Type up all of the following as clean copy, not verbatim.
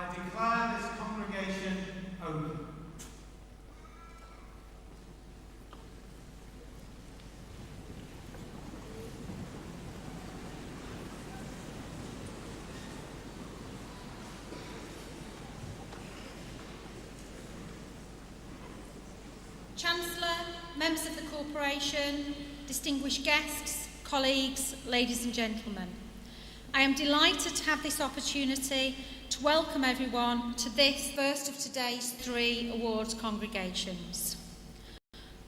I declare this congregation open. Chancellor, members of the Corporation, distinguished guests, colleagues, ladies and gentlemen, I am delighted to have this opportunity to welcome everyone to this first of today's 3 awards congregations.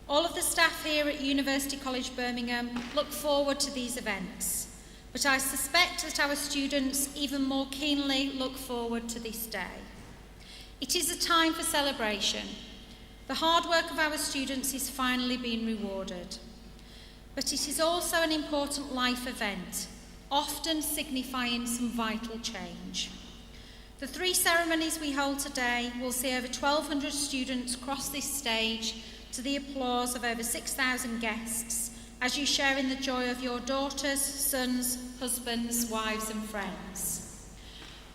All of the staff here at University College Birmingham look forward to these events, but I suspect that our students even more keenly look forward to this day. It is a time for celebration. The hard work of our students is finally being rewarded. But it is also an important life event, often signifying some vital change. The 3 ceremonies we hold today will see over 1,200 students cross this stage to the applause of over 6,000 guests as you share in the joy of your daughters, sons, husbands, wives and friends.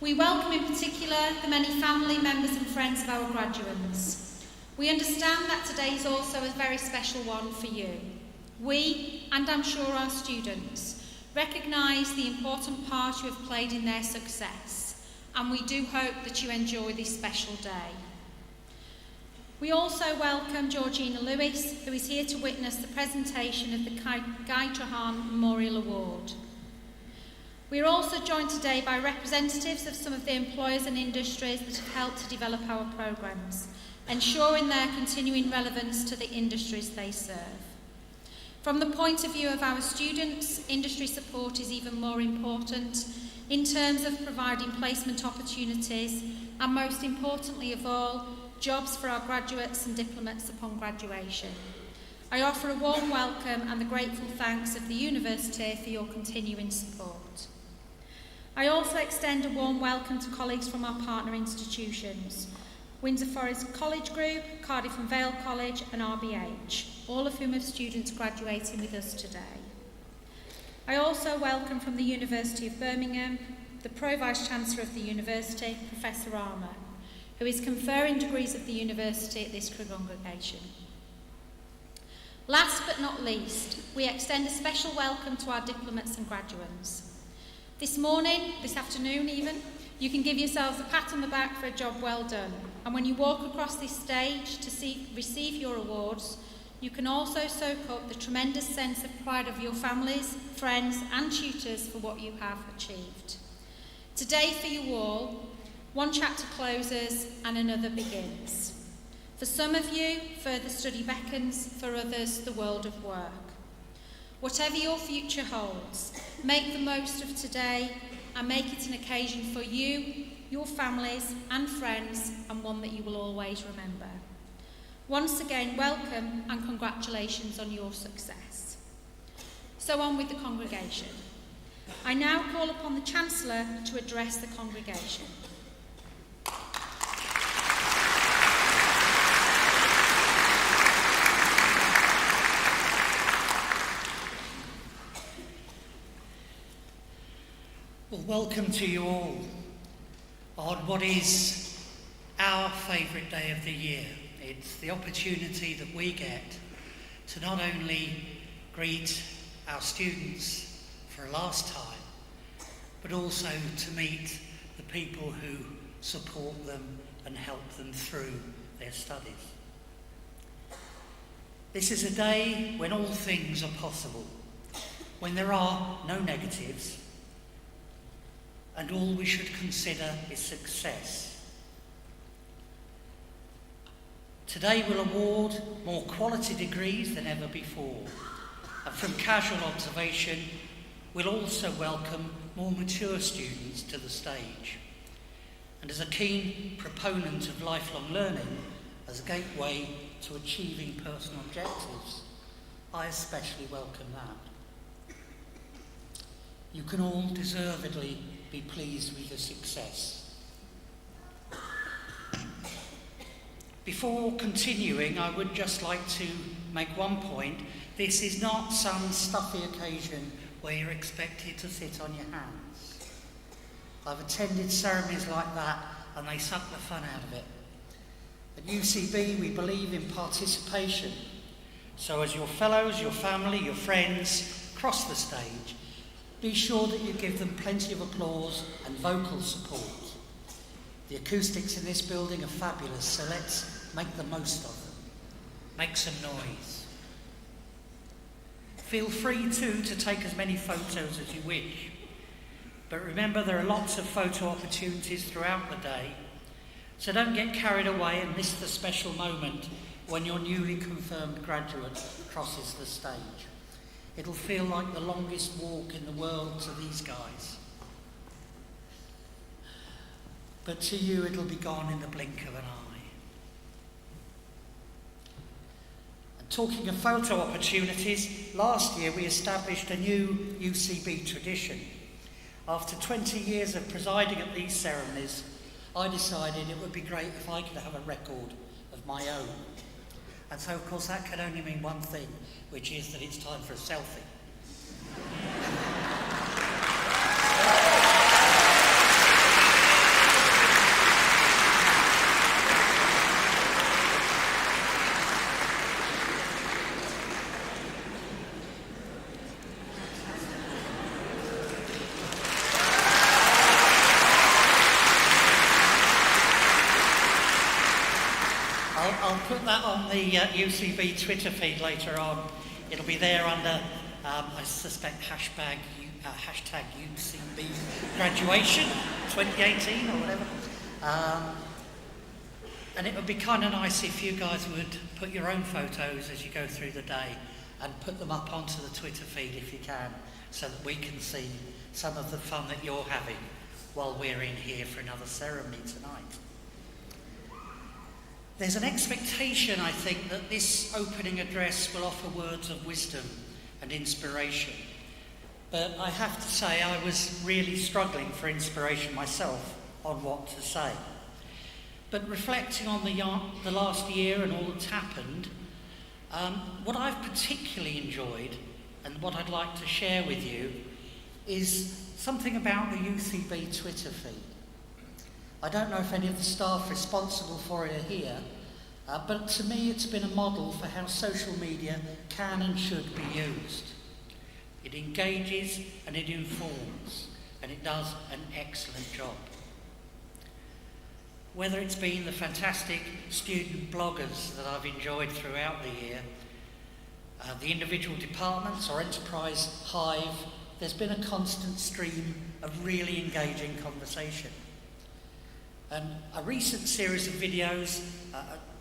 We welcome in particular the many family members and friends of our graduates. We understand that today is also a very special one for you. We, and I'm sure our students, recognise the important part you have played in their success, and we do hope that you enjoy this special day. We also welcome Georgina Lewis, who is here to witness the presentation of the Guy Trahan Memorial Award. We are also joined today by representatives of some of the employers and industries that have helped to develop our programmes, ensuring their continuing relevance to the industries they serve. From the point of view of our students, industry support is even more important in terms of providing placement opportunities and, most importantly of all, jobs for our graduates and diplomats upon graduation. I offer a warm welcome and the grateful thanks of the University for your continuing support. I also extend a warm welcome to colleagues from our partner institutions, Windsor Forest College Group, Cardiff and Vale College and RBH, all of whom have students graduating with us today. I also welcome from the University of Birmingham, the Pro-Vice-Chancellor of the University, Professor Armour, who is conferring degrees of the University at this congregation. Last but not least, we extend a special welcome to our diplomats and graduates. This morning, this afternoon even, you can give yourselves a pat on the back for a job well done. And when you walk across this stage to receive your awards, you can also soak up the tremendous sense of pride of your families, friends and tutors for what you have achieved. Today for you all, one chapter closes and another begins. For some of you, further study beckons, for others, the world of work. Whatever your future holds, make the most of today and make it an occasion for you, your families and friends, and one that you will always remember. Once again, welcome and congratulations on your success. So on with the congregation. I now call upon the Chancellor to address the congregation. Well, welcome to you all on what is our favourite day of the year. It's the opportunity that we get to not only greet our students for a last time, but also to meet the people who support them and help them through their studies. This is a day when all things are possible, when there are no negatives, and all we should consider is success. Today we'll award more quality degrees than ever before, and from casual observation, we'll also welcome more mature students to the stage. And as a keen proponent of lifelong learning as a gateway to achieving personal objectives, I especially welcome that. You can all deservedly be pleased with the success. Before continuing, I would just like to make one point. This is not some stuffy occasion where you're expected to sit on your hands. I've attended ceremonies like that and they suck the fun out of it. At UCB, we believe in participation. So as your fellows, your family, your friends cross the stage, be sure that you give them plenty of applause and vocal support. The acoustics in this building are fabulous, so let's make the most of them. Make some noise. Feel free too to take as many photos as you wish. But remember, there are lots of photo opportunities throughout the day, so don't get carried away and miss the special moment when your newly confirmed graduate crosses the stage. It'll feel like the longest walk in the world to these guys. But to you, it'll be gone in the blink of an eye. And talking of photo opportunities, last year we established a new UCB tradition. After 20 years of presiding at these ceremonies, I decided it would be great if I could have a record of my own. And so, of course, that can only mean one thing, which is that it's time for a selfie. I'll put that on the UCB Twitter feed later on. It'll be there under, I suspect, hashtag UCB graduation 2018 or whatever. And it would be kind of nice if you guys would put your own photos as you go through the day and put them up onto the Twitter feed if you can, so that we can see some of the fun that you're having while we're in here for another ceremony tonight. There's an expectation, I think, that this opening address will offer words of wisdom and inspiration. But I have to say I was really struggling for inspiration myself on what to say. But reflecting on the last year and all that's happened, what I've particularly enjoyed and what I'd like to share with you is something about the UCB Twitter feed. I don't know if any of the staff responsible for it are here, but to me it's been a model for how social media can and should be used. It engages and it informs, and it does an excellent job. Whether it's been the fantastic student bloggers that I've enjoyed throughout the year, the individual departments or Enterprise Hive, there's been a constant stream of really engaging conversation. And a recent series of videos,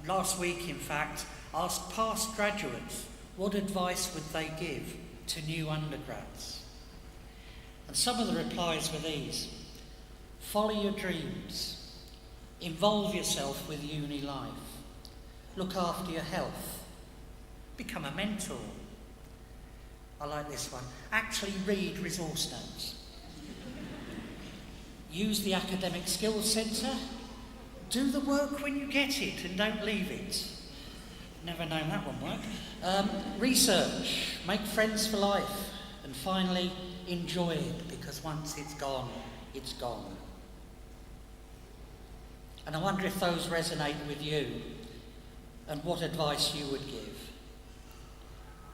last week in fact, asked past graduates what advice would they give to new undergrads. And some of the replies were these: follow your dreams, involve yourself with uni life, look after your health, become a mentor. I like this one. Actually read resource notes. Use the Academic Skills Centre. Do the work when you get it and don't leave it. Never known that one worked. Research. Make friends for life. And finally, enjoy it, because once it's gone, it's gone. And I wonder if those resonate with you and what advice you would give.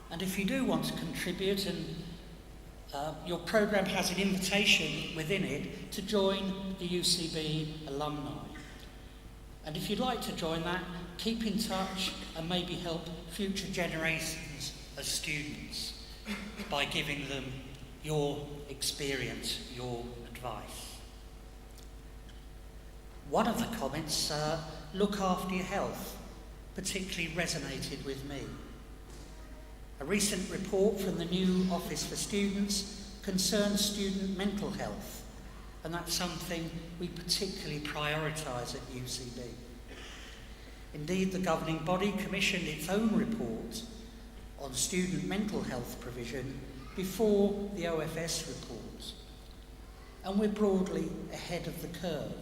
And if you do want to contribute, and your programme has an invitation within it to join the UCB alumni. And if you'd like to join that, keep in touch and maybe help future generations of students by giving them your experience, your advice. One of the comments, look after your health, particularly resonated with me. A recent report from the new Office for Students concerns student mental health, and that's something we particularly prioritise at UCB. Indeed, the governing body commissioned its own report on student mental health provision before the OFS report, and we're broadly ahead of the curve.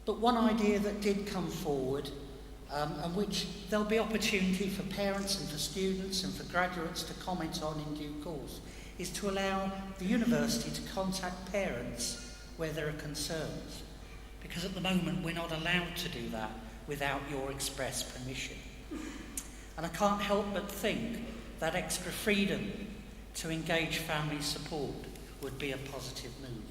But one idea that did come forward, and which there'll be opportunity for parents and for students and for graduates to comment on in due course, is to allow the university to contact parents where there are concerns. because at the moment we're not allowed to do that without your express permission. And I can't help but think that extra freedom to engage family support would be a positive move.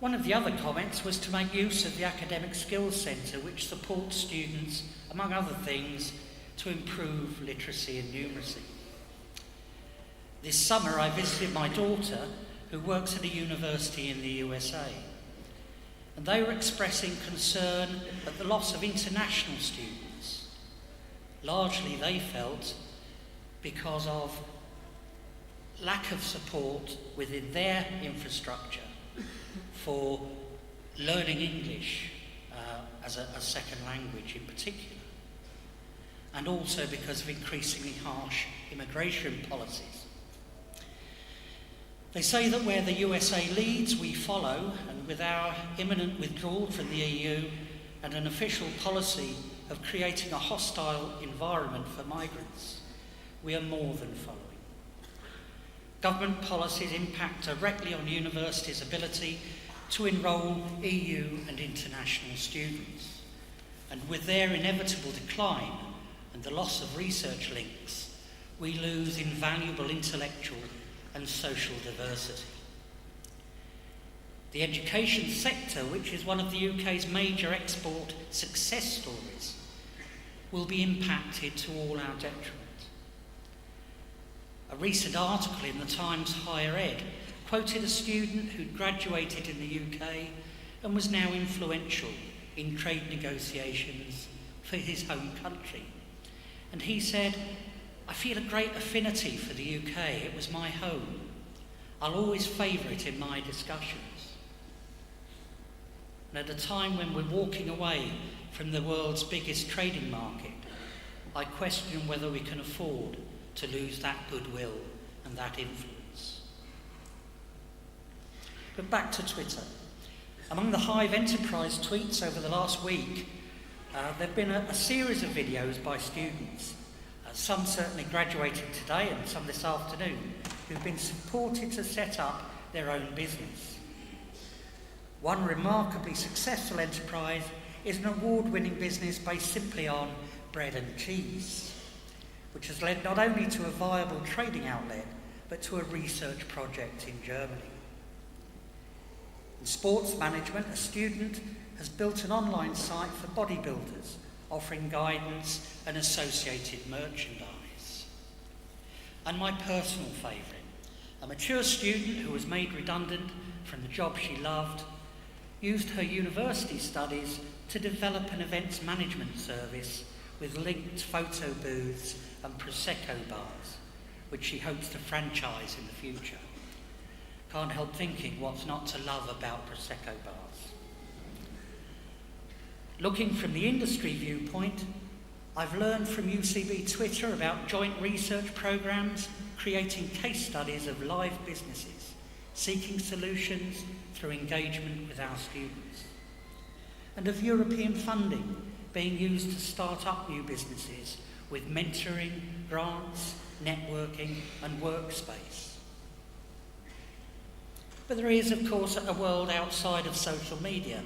One of the other comments was to make use of the Academic Skills Centre, which supports students, among other things, to improve literacy and numeracy. This summer I visited my daughter, who works at a university in the USA, and they were expressing concern at the loss of international students. Largely, they felt, because of lack of support within their infrastructure for learning English as a second language in particular, and also because of increasingly harsh immigration policies. They say that where the USA leads, we follow, and with our imminent withdrawal from the EU and an official policy of creating a hostile environment for migrants, we are more than following. Government policies impact directly on universities' ability to enrol EU and international students. And with their inevitable decline and the loss of research links, we lose invaluable intellectual and social diversity. The education sector, which is one of the UK's major export success stories, will be impacted to all our detriment. A recent article in the Times Higher Ed quoted a student who'd graduated in the UK and was now influential in trade negotiations for his home country. And he said, "I feel a great affinity for the UK. It was my home. I'll always favour it in my discussions." And at a time when we're walking away from the world's biggest trading market, I question whether we can afford to lose that goodwill and that influence. But back to Twitter. Among the Hive Enterprise tweets over the last week, there have been a series of videos by students, some certainly graduated today and some this afternoon, who've been supported to set up their own business. One remarkably successful enterprise is an award-winning business based simply on bread and cheese, which has led not only to a viable trading outlet, but to a research project in Germany. In sports management, a student has built an online site for bodybuilders, offering guidance and associated merchandise. And my personal favourite, a mature student who was made redundant from the job she loved, used her university studies to develop an events management service with linked photo booths and Prosecco bars, which she hopes to franchise in the future. Can't help thinking what's not to love about Prosecco bars. Looking from the industry viewpoint, I've learned from UCB Twitter about joint research programs creating case studies of live businesses, seeking solutions through engagement with our students, and of European funding being used to start up new businesses with mentoring, grants, networking and workspace. But there is, of course, a world outside of social media,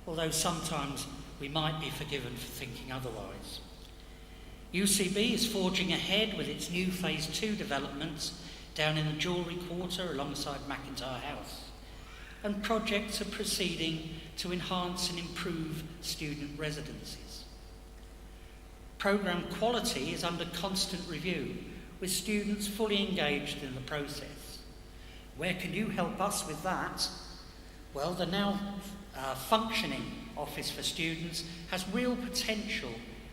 although sometimes we might be forgiven for thinking otherwise. UCB is forging ahead with its new Phase 2 developments down in the Jewellery Quarter alongside McIntyre House, and projects are proceeding to enhance and improve student residencies. Programme quality is under constant review, with students fully engaged in the process. Where can you help us with that? Well, the now functioning Office for Students has real potential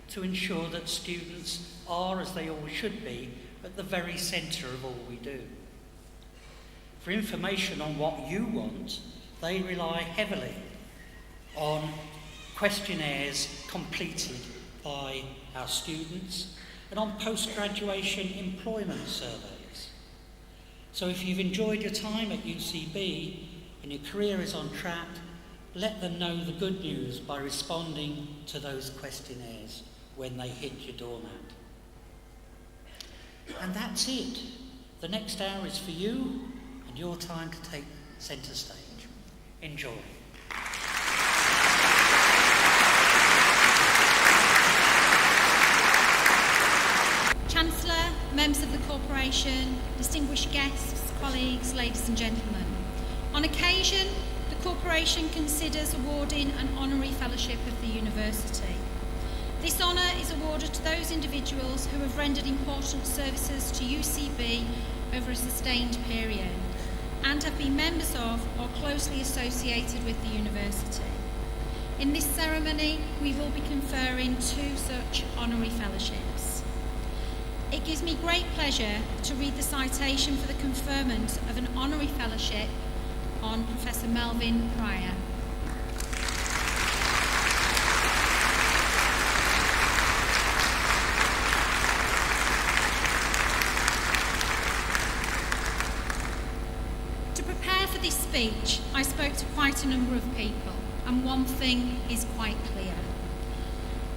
to ensure that students are, as they always should be, at the very centre of all we do. For information on what you want, they rely heavily on questionnaires completed by our students and on post-graduation employment surveys. So if you've enjoyed your time at UCB and your career is on track, let them know the good news by responding to those questionnaires when they hit your doormat. And that's it. The next hour is for you and your time to take centre stage. Enjoy. Chancellor, members of the Corporation, distinguished guests, colleagues, ladies and gentlemen. On occasion, the Corporation considers awarding an honorary fellowship of the University. This honour is awarded to those individuals who have rendered important services to UCB over a sustained period and have been members of or closely associated with the University. In this ceremony, we will be conferring 2 such honorary fellowships. It gives me great pleasure to read the citation for the conferment of an honorary fellowship on Professor Melvyn Prior. To prepare for this speech, I spoke to quite a number of people, and one thing is quite clear.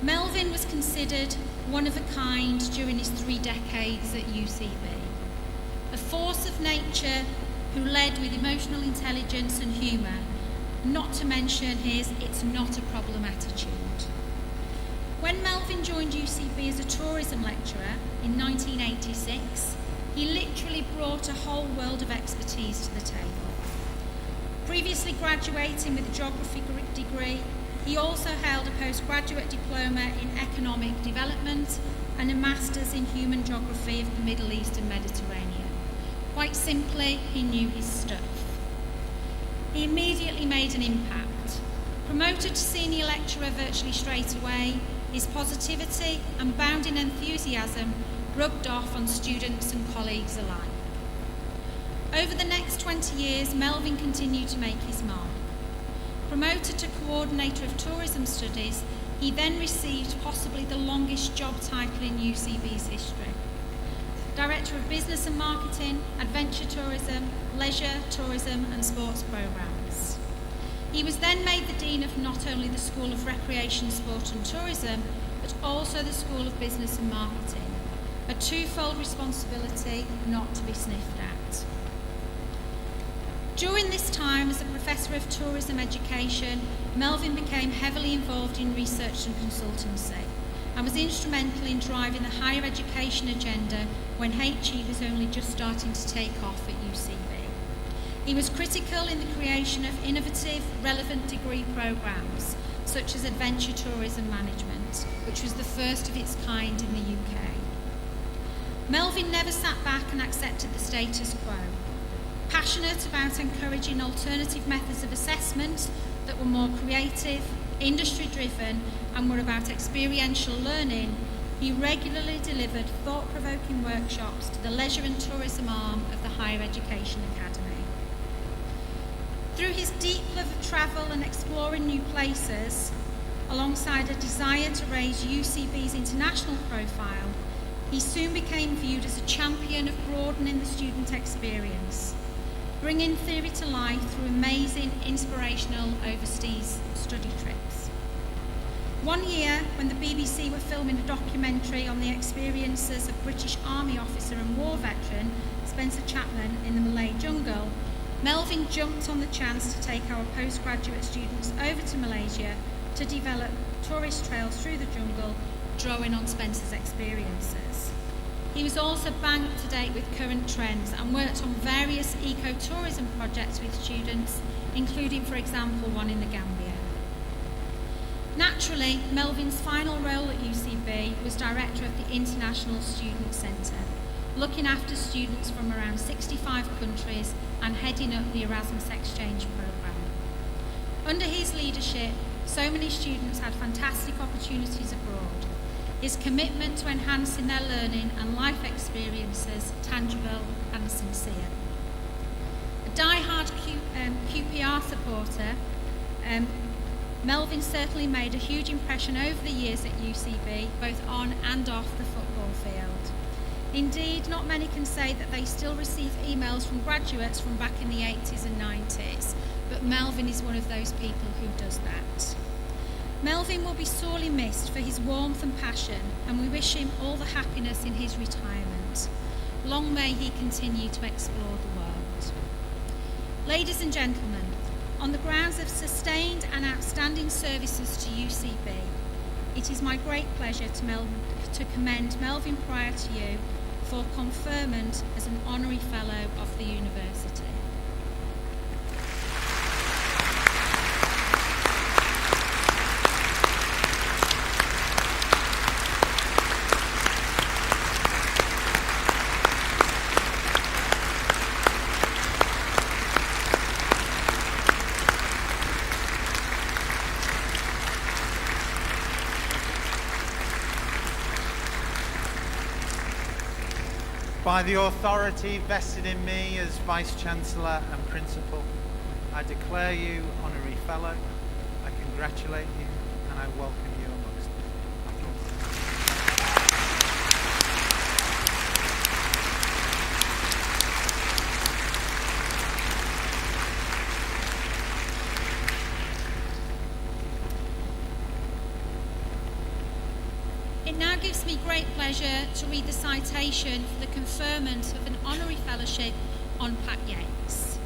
Melvyn was considered one of a kind during his 3 decades at UCB. A force of nature who led with emotional intelligence and humour, not to mention his "it's not a problem" attitude. When Melvyn joined UCB as a tourism lecturer in 1986, he literally brought a whole world of expertise to the table. Previously graduating with a geography degree, he also held a postgraduate diploma in economic development and a master's in human geography of the Middle East and Mediterranean. Quite simply, he knew his stuff. He immediately made an impact. Promoted to senior lecturer virtually straight away, his positivity and bounding enthusiasm rubbed off on students and colleagues alike. Over the next 20 years, Melvyn continued to make his mark. Promoted to Coordinator of Tourism Studies, he then received possibly the longest job title in UCB's history. Director of Business and Marketing, Adventure Tourism, Leisure, Tourism and Sports Programmes. He was then made the Dean of not only the School of Recreation, Sport and Tourism, but also the School of Business and Marketing. A 2-fold responsibility not to be sniffed at. During this time as a Professor of Tourism Education, Melvyn became heavily involved in research and consultancy and was instrumental in driving the higher education agenda when HE was only just starting to take off at UCB. He was critical in the creation of innovative, relevant degree programmes, such as Adventure Tourism Management, which was the first of its kind in the UK. Melvyn never sat back and accepted the status quo. Passionate about encouraging alternative methods of assessment that were more creative, industry-driven, and were about experiential learning, he regularly delivered thought-provoking workshops to the leisure and tourism arm of the Higher Education Academy. Through his deep love of travel and exploring new places, alongside a desire to raise UCB's international profile, he soon became viewed as a champion of broadening the student experience, bringing theory to life through amazing, inspirational overseas study trips. One year, when the BBC were filming a documentary on the experiences of British Army officer and war veteran Spencer Chapman in the Malay jungle, Melvyn jumped on the chance to take our postgraduate students over to Malaysia to develop tourist trails through the jungle, drawing on Spencer's experiences. He was also bang up to date with current trends and worked on various eco-tourism projects with students, including, for example, one in the Gambia. Naturally, Melvyn's final role at UCB was Director of the International Student Centre, looking after students from around 65 countries and heading up the Erasmus Exchange programme. Under his leadership, so many students had fantastic opportunities abroad. His commitment to enhancing their learning and life experiences tangible and sincere. A die-hard QPR supporter, Melvyn certainly made a huge impression over the years at UCB, both on and off the football field. Indeed, not many can say that they still receive emails from graduates from back in the 80s and 90s, but Melvyn is one of those people who does that. Melvyn will be sorely missed for his warmth and passion, and we wish him all the happiness in his retirement. Long may he continue to explore the world. Ladies and gentlemen, On the grounds of sustained and outstanding services to UCB, it is my great pleasure to commend Melvin Pryor to you for conferment as an Honorary Fellow of the University. By the authority vested in me as Vice-Chancellor and Principal, I declare you Honorary Fellow, I congratulate you, and I welcome you amongst It now gives me great pleasure to read the citation for the conferment of an honorary fellowship on Pat Yates.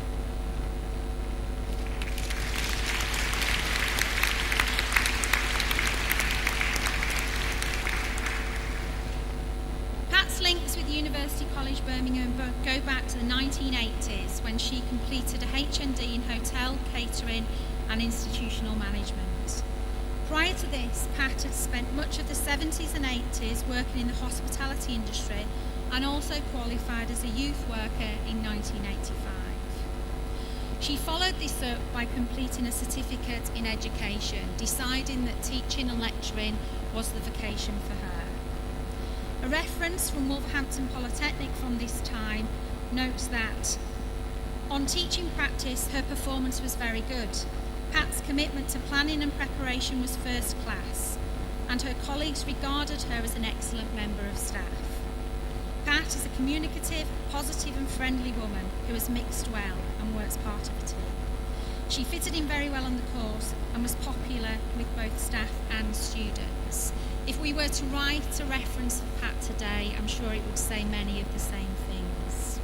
Pat's links with University College Birmingham go back to the 1980s when she completed a HND in hotel, catering and institutional management. Prior to this, Pat had spent much of the 70s and 80s working in the hospitality industry and also qualified as a youth worker in 1985. She followed this up by completing a certificate in education, deciding that teaching and lecturing was the vocation for her. A reference from Wolverhampton Polytechnic from this time notes that on teaching practice, her performance was very good. Pat's commitment to planning and preparation was first class, and her colleagues regarded her as an excellent member of staff. Pat is a communicative, positive and friendly woman who has mixed well and works part of a team. She fitted in very well on the course and was popular with both staff and students. If we were to write a reference of Pat today, I'm sure it would say many of the same things.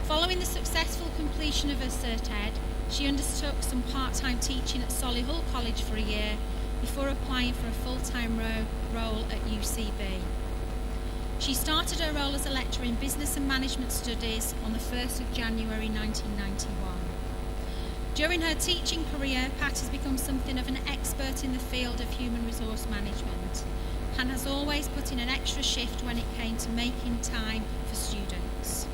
Following the successful completion of her Cert Ed, she undertook some part-time teaching at Solihull College for a year before applying for a full-time role at UCB. She started her role as a lecturer in Business and Management Studies on the 1st of January 1991. During her teaching career, Pat has become something of an expert in the field of human resource management and has always put in an extra shift when it came to making time for students.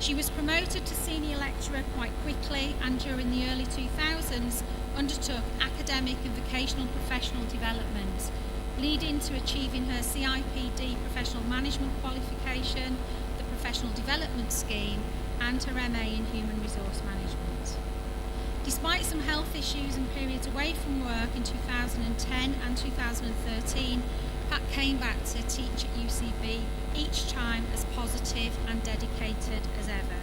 She was promoted to senior lecturer quite quickly and during the early 2000s undertook academic and vocational professional development, leading to achieving her CIPD professional management qualification, the professional development scheme and her MA in human resource management. Despite some health issues and periods away from work in 2010 and 2013, Pat came back to teach at UCB, each time as positive and dedicated as ever.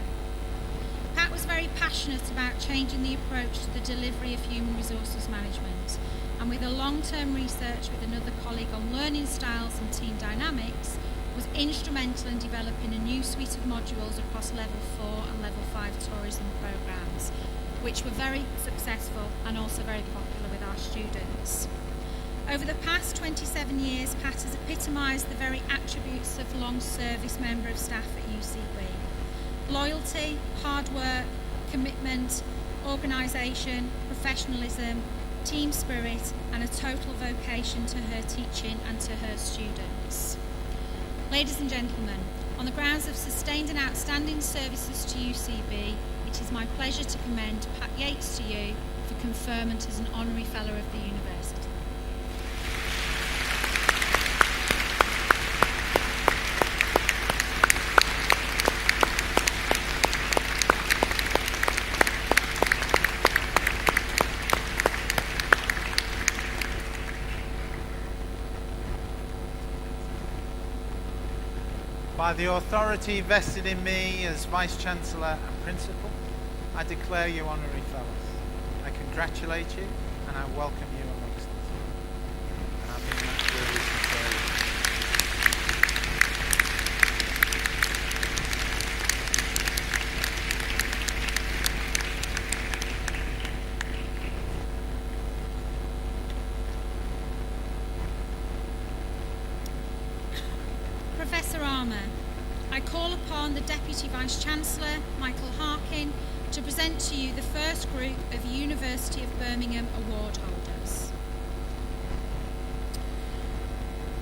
Pat was very passionate about changing the approach to the delivery of human resources management, and with a long-term research with another colleague on learning styles and team dynamics, was instrumental in developing a new suite of modules across Level 4 and Level 5 tourism programmes, which were very successful and also very popular with our students. Over the past 27 years, Pat has epitomised the very attributes of a long service member of staff at UCB. Loyalty, hard work, commitment, organisation, professionalism, team spirit and a total vocation to her teaching and to her students. Ladies and gentlemen, on the grounds of sustained and outstanding services to UCB, it is my pleasure to commend Pat Yates to you for conferment as an Honorary Fellow of the University. By the authority vested in me as Vice-Chancellor and Principal, I declare you Honorary Fellows. I congratulate you and I welcome you amongst us. And I mean that really sincerely. Rama, I call upon the Deputy Vice-Chancellor, Michael Harkin, to present to you the first group of University of Birmingham award holders.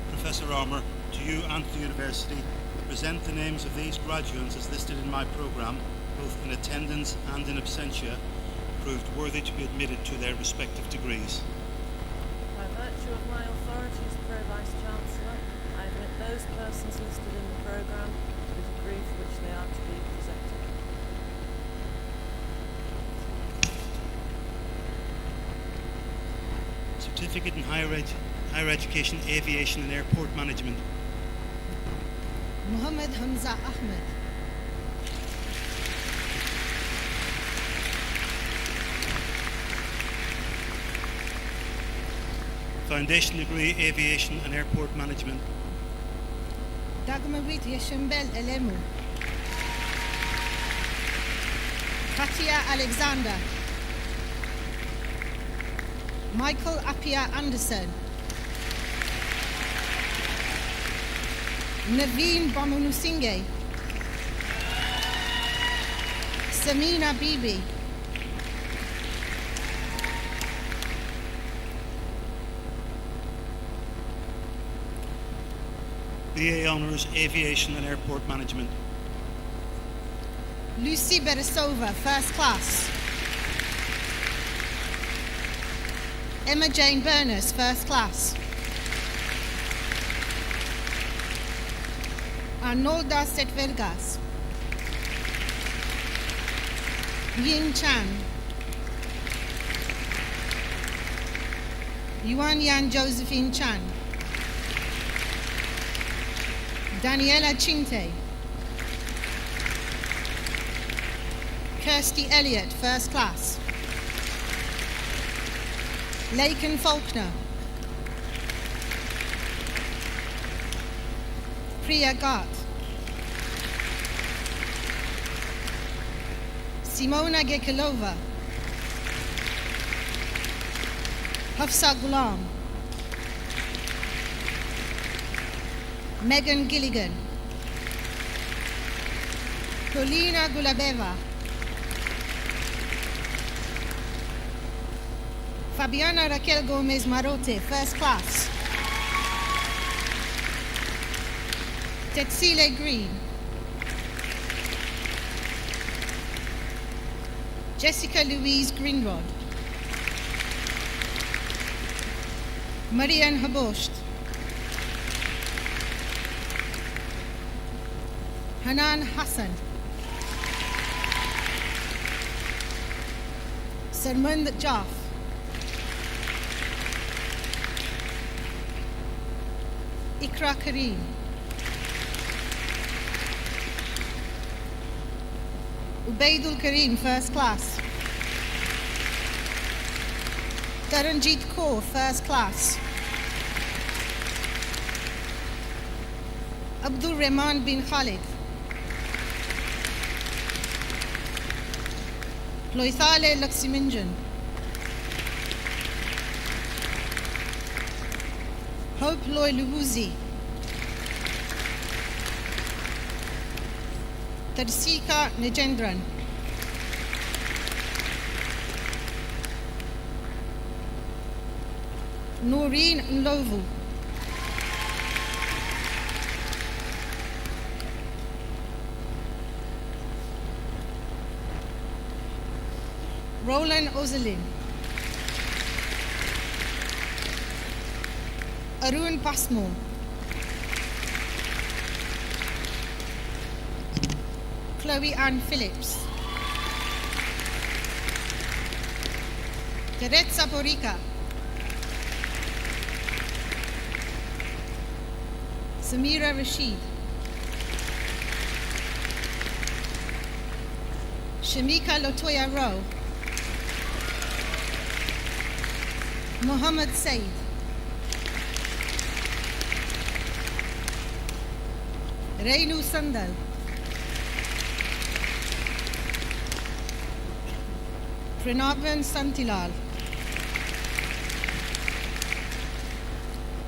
Professor Armour, to you and to the University, I present the names of these graduates as listed in my programme, both in attendance and in absentia, proved worthy to be admitted to their respective degrees. By virtue of my authority as Pro-Vice-Chancellor, I admit those persons listed in the programme to the degree for which they are to be presented. Certificate in Higher Education, Aviation and Airport Management. Muhammad Hamza Ahmed. Foundation degree, Aviation and Airport Management. Dagmawit Yeshambel Elemu. Katia Alexander. Michael Appia Anderson. Naveen Bamanusinghe. Samina Bibi. BA Honours, Aviation and Airport Management. Lucy Beresova, First Class. Emma Jane Burness, First Class. Arnolda Setvergas. Yin Chan. Yuan Yan Josephine Chan. Daniela Chinte. Kirsty Elliott, First Class. Laken Faulkner. Priya Gart. Simona Gekelova. Hafsa Ghulam. Megan Gilligan. Polina Gulabeva. Fabiana Raquel Gomez Marote, First Class. Tetsile Green. Jessica Louise Greenrod. Marianne Habost. Hanan Hassan. Sarmand Jaff. Ikra Kareem. Ubaidul Kareem, First Class. Taranjeet Kaur, First Class. Abdul Rahman bin Khalid. Loithale Laksiminjan. Hope Loy Lubuzi. Tarsika Nijendran. Noreen Nlovu. Roland Ozalin. Arun Pasmo. Chloe Ann Phillips. Geret Saporica. Samira Rashid. Shamika Lotoya Rowe. Mohammed Said. Reinu Sandal. Pranavan Santilal.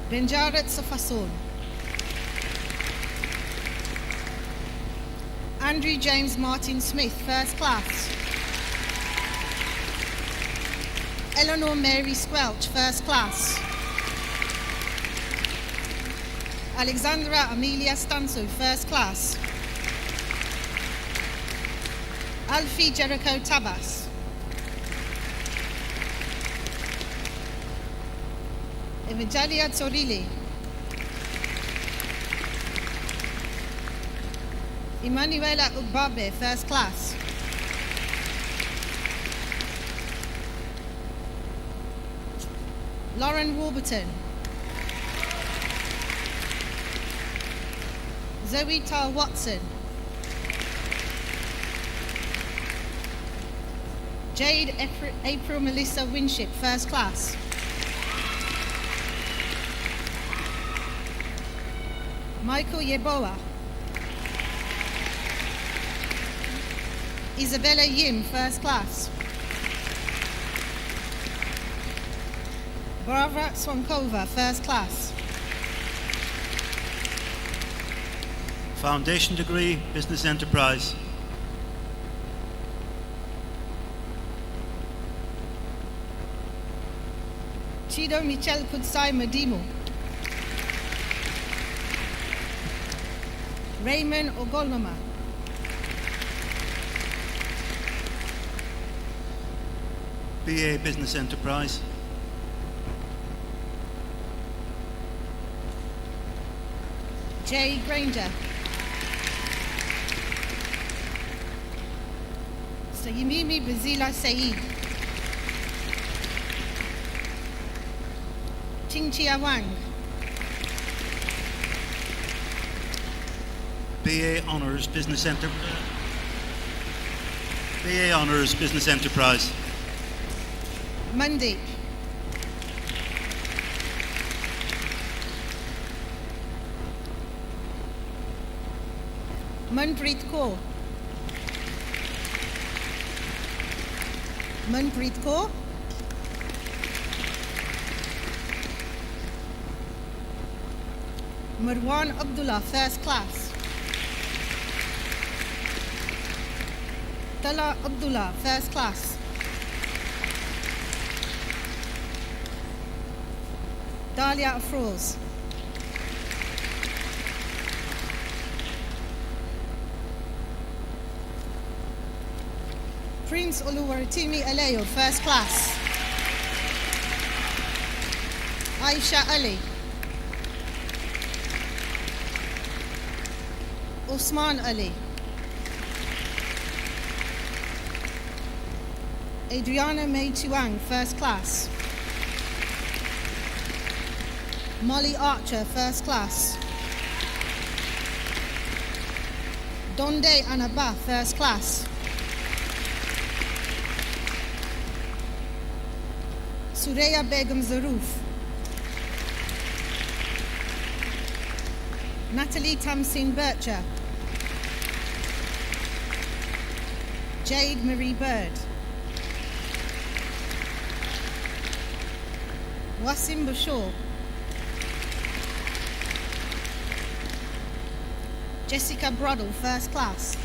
Benjarat Safason. Andrew James Martin Smith, first class. Eleanor Mary Squelch, first class. Alexandra Amelia Stanso, first class. Alfie Jericho Tabas. Evangelia Tsorili. Emanuela Ugbabe, first class. Lauren Warburton. Zoe Tal Watson. Jade April Melissa Winship, first class. Michael Yeboah. Isabella Yim, first class. Barbara Swankova, first class. Foundation degree, Business Enterprise. Chido Michel Kutsai Madimo. Raymond Ogolnoma. BA Business Enterprise. Jay Granger. Sayimimi Bazila Saeed. Ching Chia Wang. BA Honours Business BA Honours Business Enterprise. Mandeep. Manpreet Kaur. Manpreet Kaur. Marwan Abdullah, first class. Tala Abdullah, first class. Dahlia Afroz. Prince Oluwaratimi Alayo, first class. Aisha Ali. Osman Ali. Adriana May Chuang, first class. Molly Archer, first class. Donde Anaba, first class. Suraya Begum Zaruf. Natalie Tamsin Bircher. Jade Marie Bird. Wasim Bashir. Jessica Broddle, first class.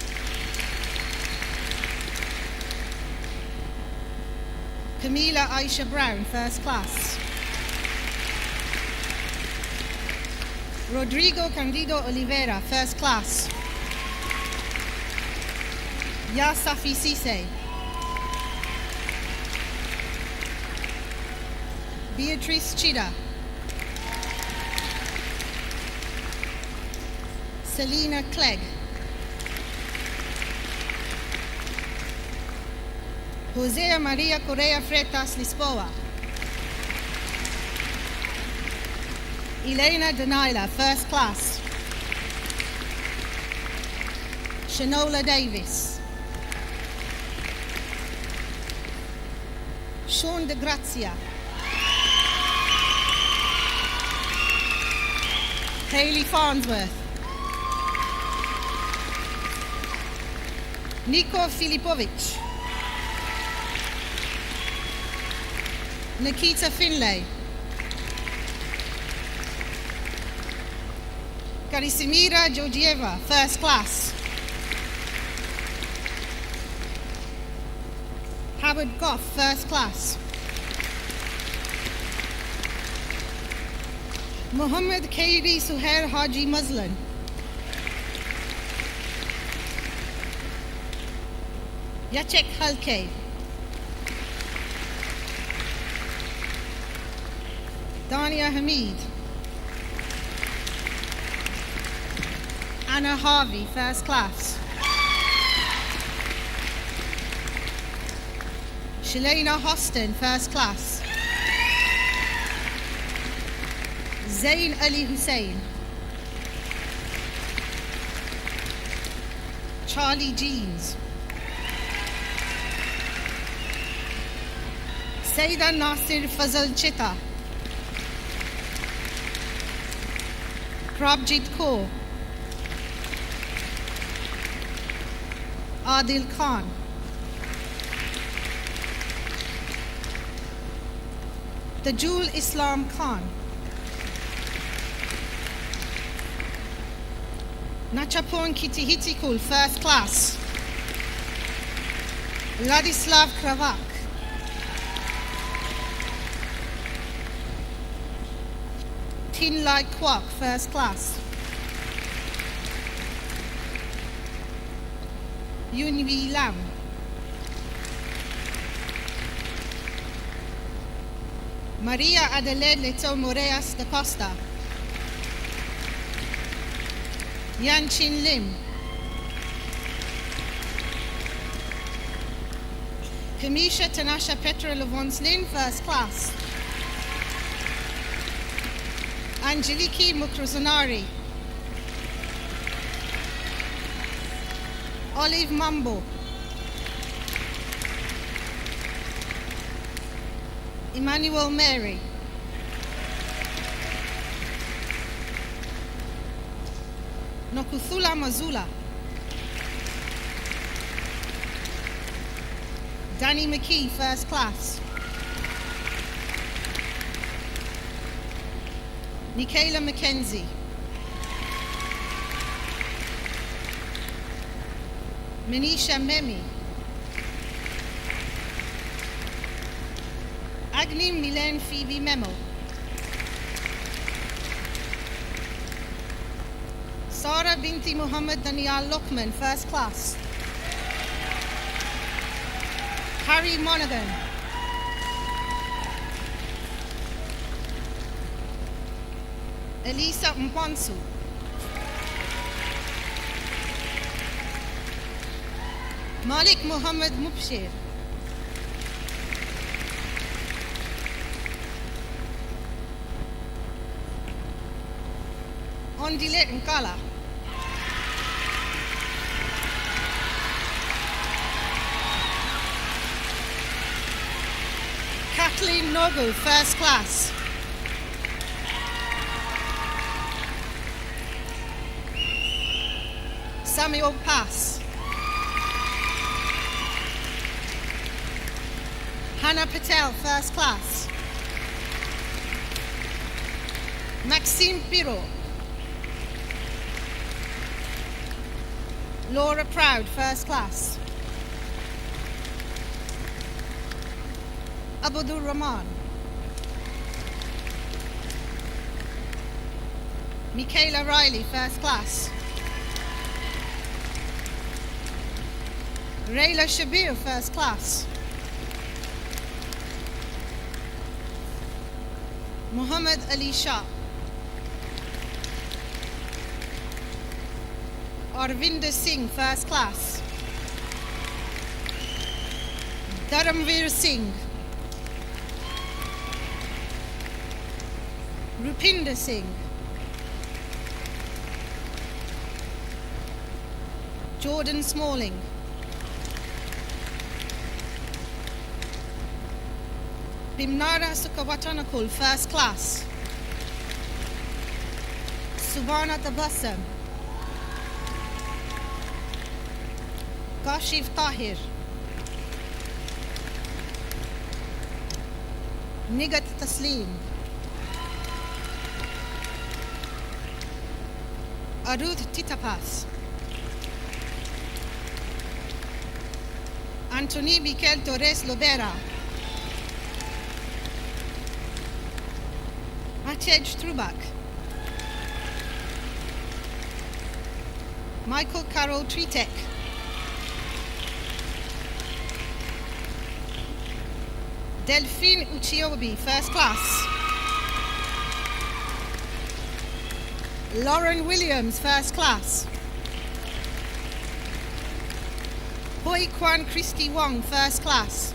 Camila Aisha Brown, first class. Rodrigo Candido Oliveira, first class. Yasafi Sise. Beatrice Chida. Selena Clegg. Josea Maria Correa Freitas Lisboa. Elena Denila, first class. Shanola Davis. Sean De Grazia. Hayley Farnsworth. Niko Filipovic. Nikita Finlay. Karisimira Georgieva, first class. Abud Goff, first class. Muhammad Khairi Suhair Haji Muslim. Yachek Halke. Dania Hamid. Anna Harvey, first class. Shalena Hostin, first class. Zain Ali Hussein. Charlie Jeans. Saida Nasir Fazal Chita. Prabjit Kaur. Adil Khan. Tajul Islam Khan. Nachapon Kitihitikul, first class. Ladislav Kravak. Tin Lai Kwok, first class. Yunwi Lam. Maria Adelaide Leto Moreas da Costa. Yan Chin Lim. Kamisha Tanasha Petra Lavons Lin, first class. Angeliki Mukruzanari. Olive Mambo. Emmanuel Mary. Nokuthula Mazula. Danny McKee, first class. Michaela McKenzie. Manisha Memi. Agni Milen Phoebe Memo. Sara Binti Muhammad Daniel Lokman, first class. Harry Monaghan. Elisa Mponsu. Malik Muhammad Mubshir. Ondilet Nkala. Kathleen Nogu, first class. Samuel Pass. Hannah Patel, first class. Maxime Biro. Laura Proud, first class. Abdul Rahman. Michaela Riley, first class. Rayla Shabir, first class. Muhammad Ali Shah. Arvinder Singh, first class. Dharamveer Singh. Rupinder Singh. Jordan Smalling. Bimnara Sukawatanakul, first class. Subhana Tabassum. Kashif Tahir. Nigat Taslim. Arud Titapas. Anthony Miquel Torres Lobera. Matej Strubak. Michael Carol Tritek. Delphine Uchiobi, first class. Lauren Williams, first class. Hoi Kwan Christy Wong, first class.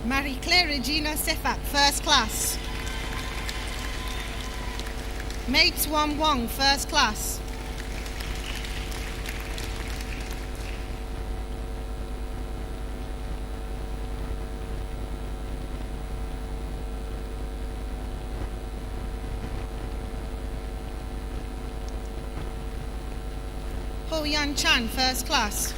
Marie-Claire Regina Sefak, first class. Mei Tuan Wong, first class. Ho Yan Chan, first class.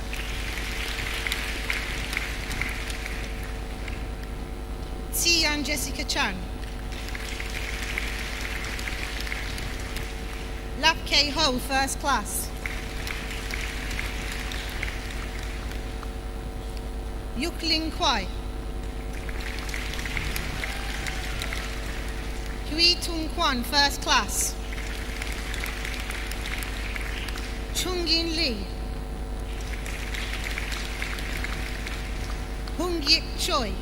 Tsi Yan Jessica Chan. Lap K Ho, first class. Yuk Ling Kwai. Hui Tung Kwan, first class. Chung Yin Lee. Hung Yik Choi.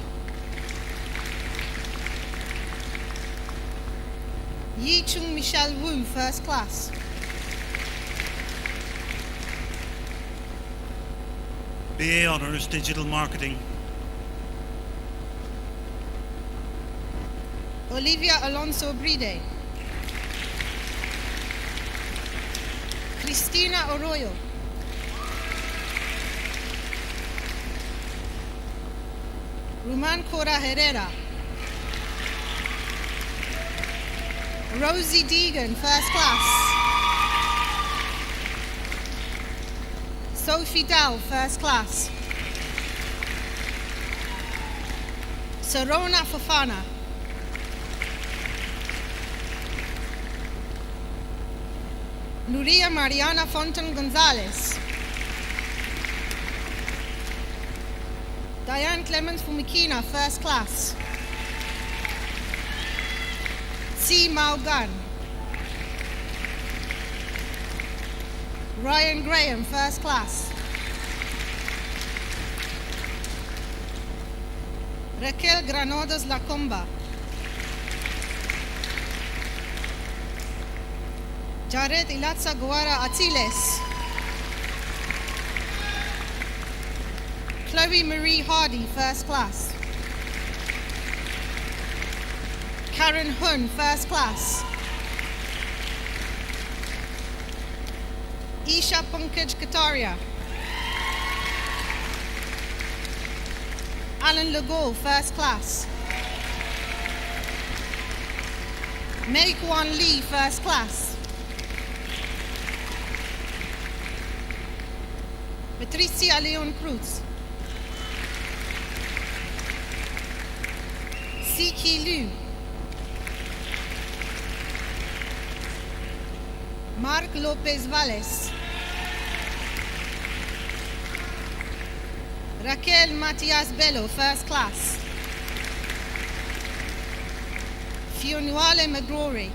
Yi Chung Michelle Wu, first class. BA Honours, Digital Marketing. Olivia Alonso Bride. Cristina Arroyo. Ruman Cora Herrera. Rosie Deegan, first class. Sophie Dow, first class. Sarona Fofana. Nuria Mariana Fonten Gonzalez. Diane Clemens Fumikina, first class. C. Mao Gan. Ryan Graham, first class. Raquel Granados Lacomba. Jared Ilatza Guara Atiles. Chloe Marie Hardy, first class. Karen Hun, first class. Isha Pankaj Kataria. Alan Legault, first class. Mei Kwan Lee, first class. Patricia Leon Cruz. Siki Liu. Mark Lopez Valles. Raquel Matias Bello, first class. Fionuale Magrory.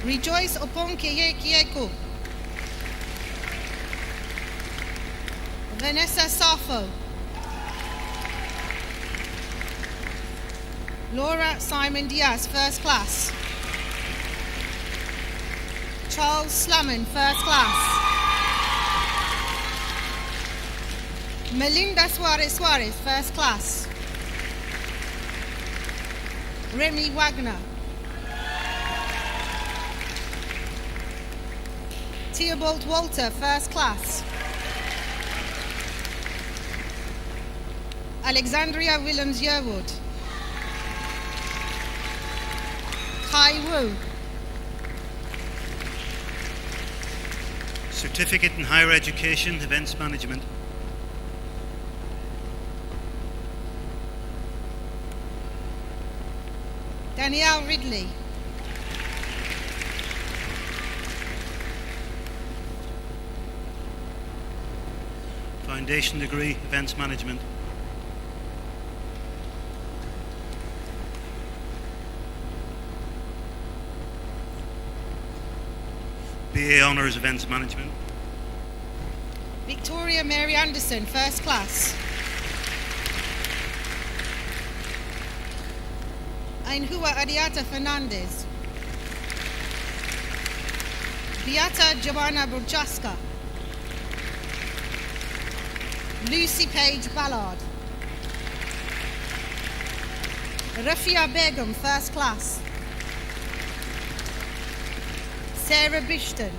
Rejoice Oponkeye Kieko. Vanessa Safo. Laura Simon Diaz, first class. Charles Slummon, first class. Melinda Suarez, first class. Remy Wagner. Theobald Walter, first class. Alexandria Willems Yearwood. Kai Wu. Certificate in Higher Education, Events Management. Danielle Ridley. Foundation degree, Events Management. BA Honours, Events Management. Victoria Mary Anderson, first class. Ainhua Adiata Fernandez. Beata Joanna Burjaska. Lucy Page Ballard. Rafia Begum, first class. Sarah Bishton.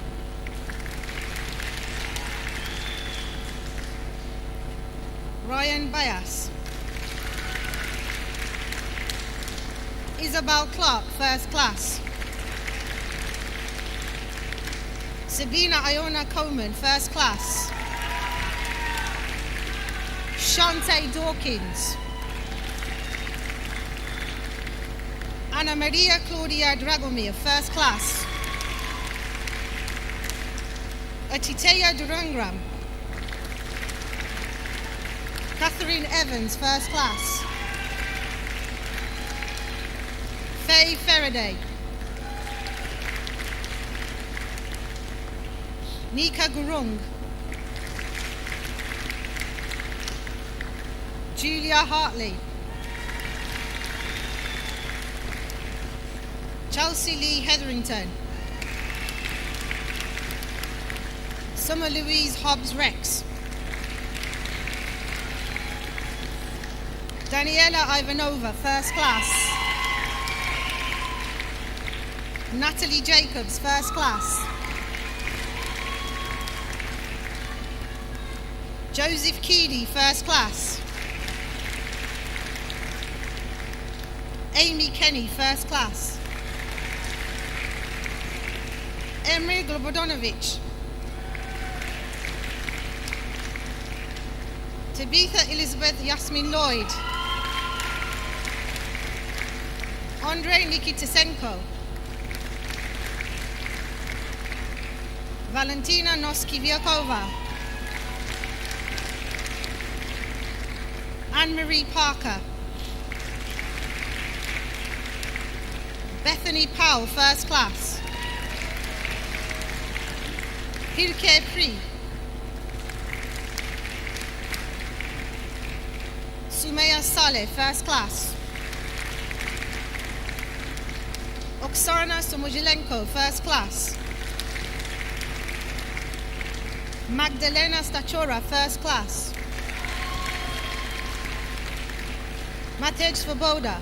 Ryan Bias. Isabel Clark, first class. Sabina Iona Coleman, first class. Shantae Dawkins. Anna Maria Claudia Dragomir, first class. Atiteya Durangram. Catherine Evans, first class. Faye Faraday. Nika Gurung. Julia Hartley. Chelsea Lee Hetherington. Summer Louise Hobbs Rex. Daniela Ivanova, first class. Natalie Jacobs, first class. Joseph Keedy, first class. Amy Kenny, first class. Emre Globodonovic. Tabitha Elizabeth Yasmin Lloyd. Andrei Nikitasenko. Valentina Noskiviakova. Anne-Marie Parker. Bethany Powell, first class. Hilke Pri. Sumaya Saleh, first class. Oksana Somojilenko, first class. Magdalena Stachora, first class. Matej Svoboda.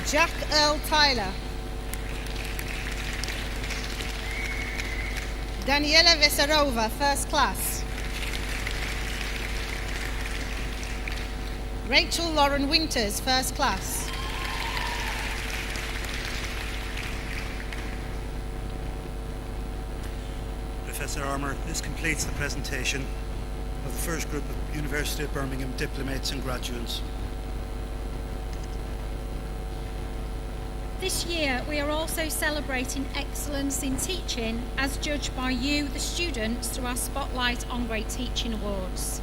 Jack Earl Tyler. Daniela Vesarova, first class. Rachel Lauren Winters, first class. Professor Armour, this completes the presentation of the first group of University of Birmingham diplomates and graduates. This year we are also celebrating excellence in teaching as judged by you, the students, through our Spotlight on Great Teaching Awards.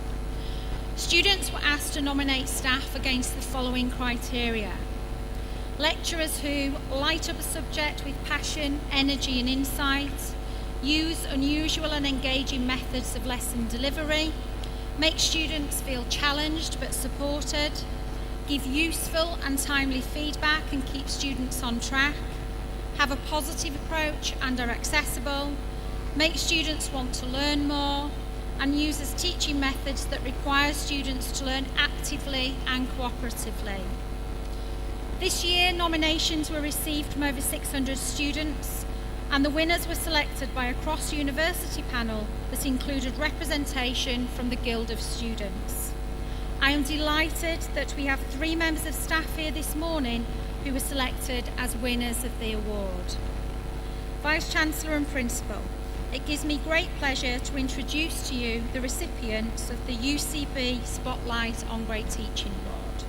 Students were asked to nominate staff against the following criteria: lecturers who light up a subject with passion, energy and insight, use unusual and engaging methods of lesson delivery, make students feel challenged but supported, give useful and timely feedback and keep students on track, have a positive approach and are accessible, make students want to learn more, and uses teaching methods that require students to learn actively and cooperatively. This year, nominations were received from over 600 students, and the winners were selected by a cross-university panel that included representation from the Guild of Students. I am delighted that we have 3 members of staff here this morning who were selected as winners of the award. Vice-Chancellor and Principal, it gives me great pleasure to introduce to you the recipients of the UCB Spotlight on Great Teaching Award.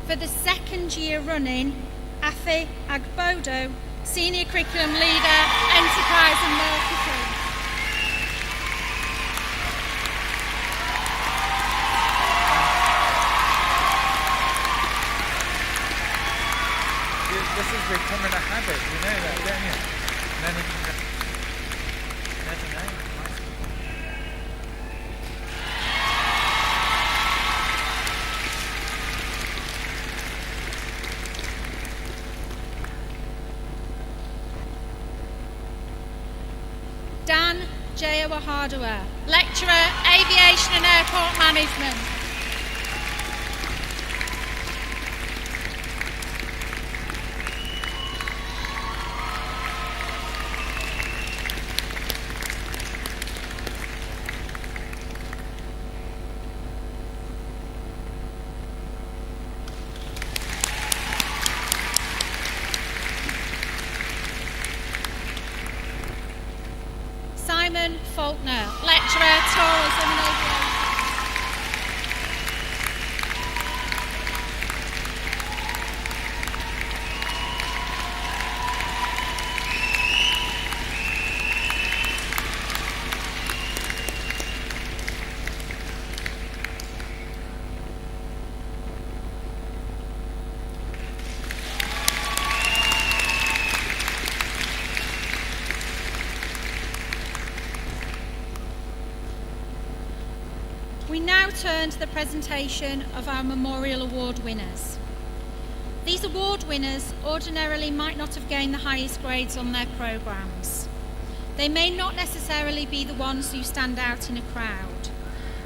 For the 2nd year running, Afe Agbodo, Senior Curriculum Leader, Enterprise and Marketing. becoming a habit, you know that, don't you? And then it can just, never know. Dan Jayawahadua, Lecturer, Aviation and Airport Management. Simon Faulkner, Lecturer, Tourism and Aviation. We now turn to the presentation of our Memorial Award winners. These award winners ordinarily might not have gained the highest grades on their programmes. They may not necessarily be the ones who stand out in a crowd.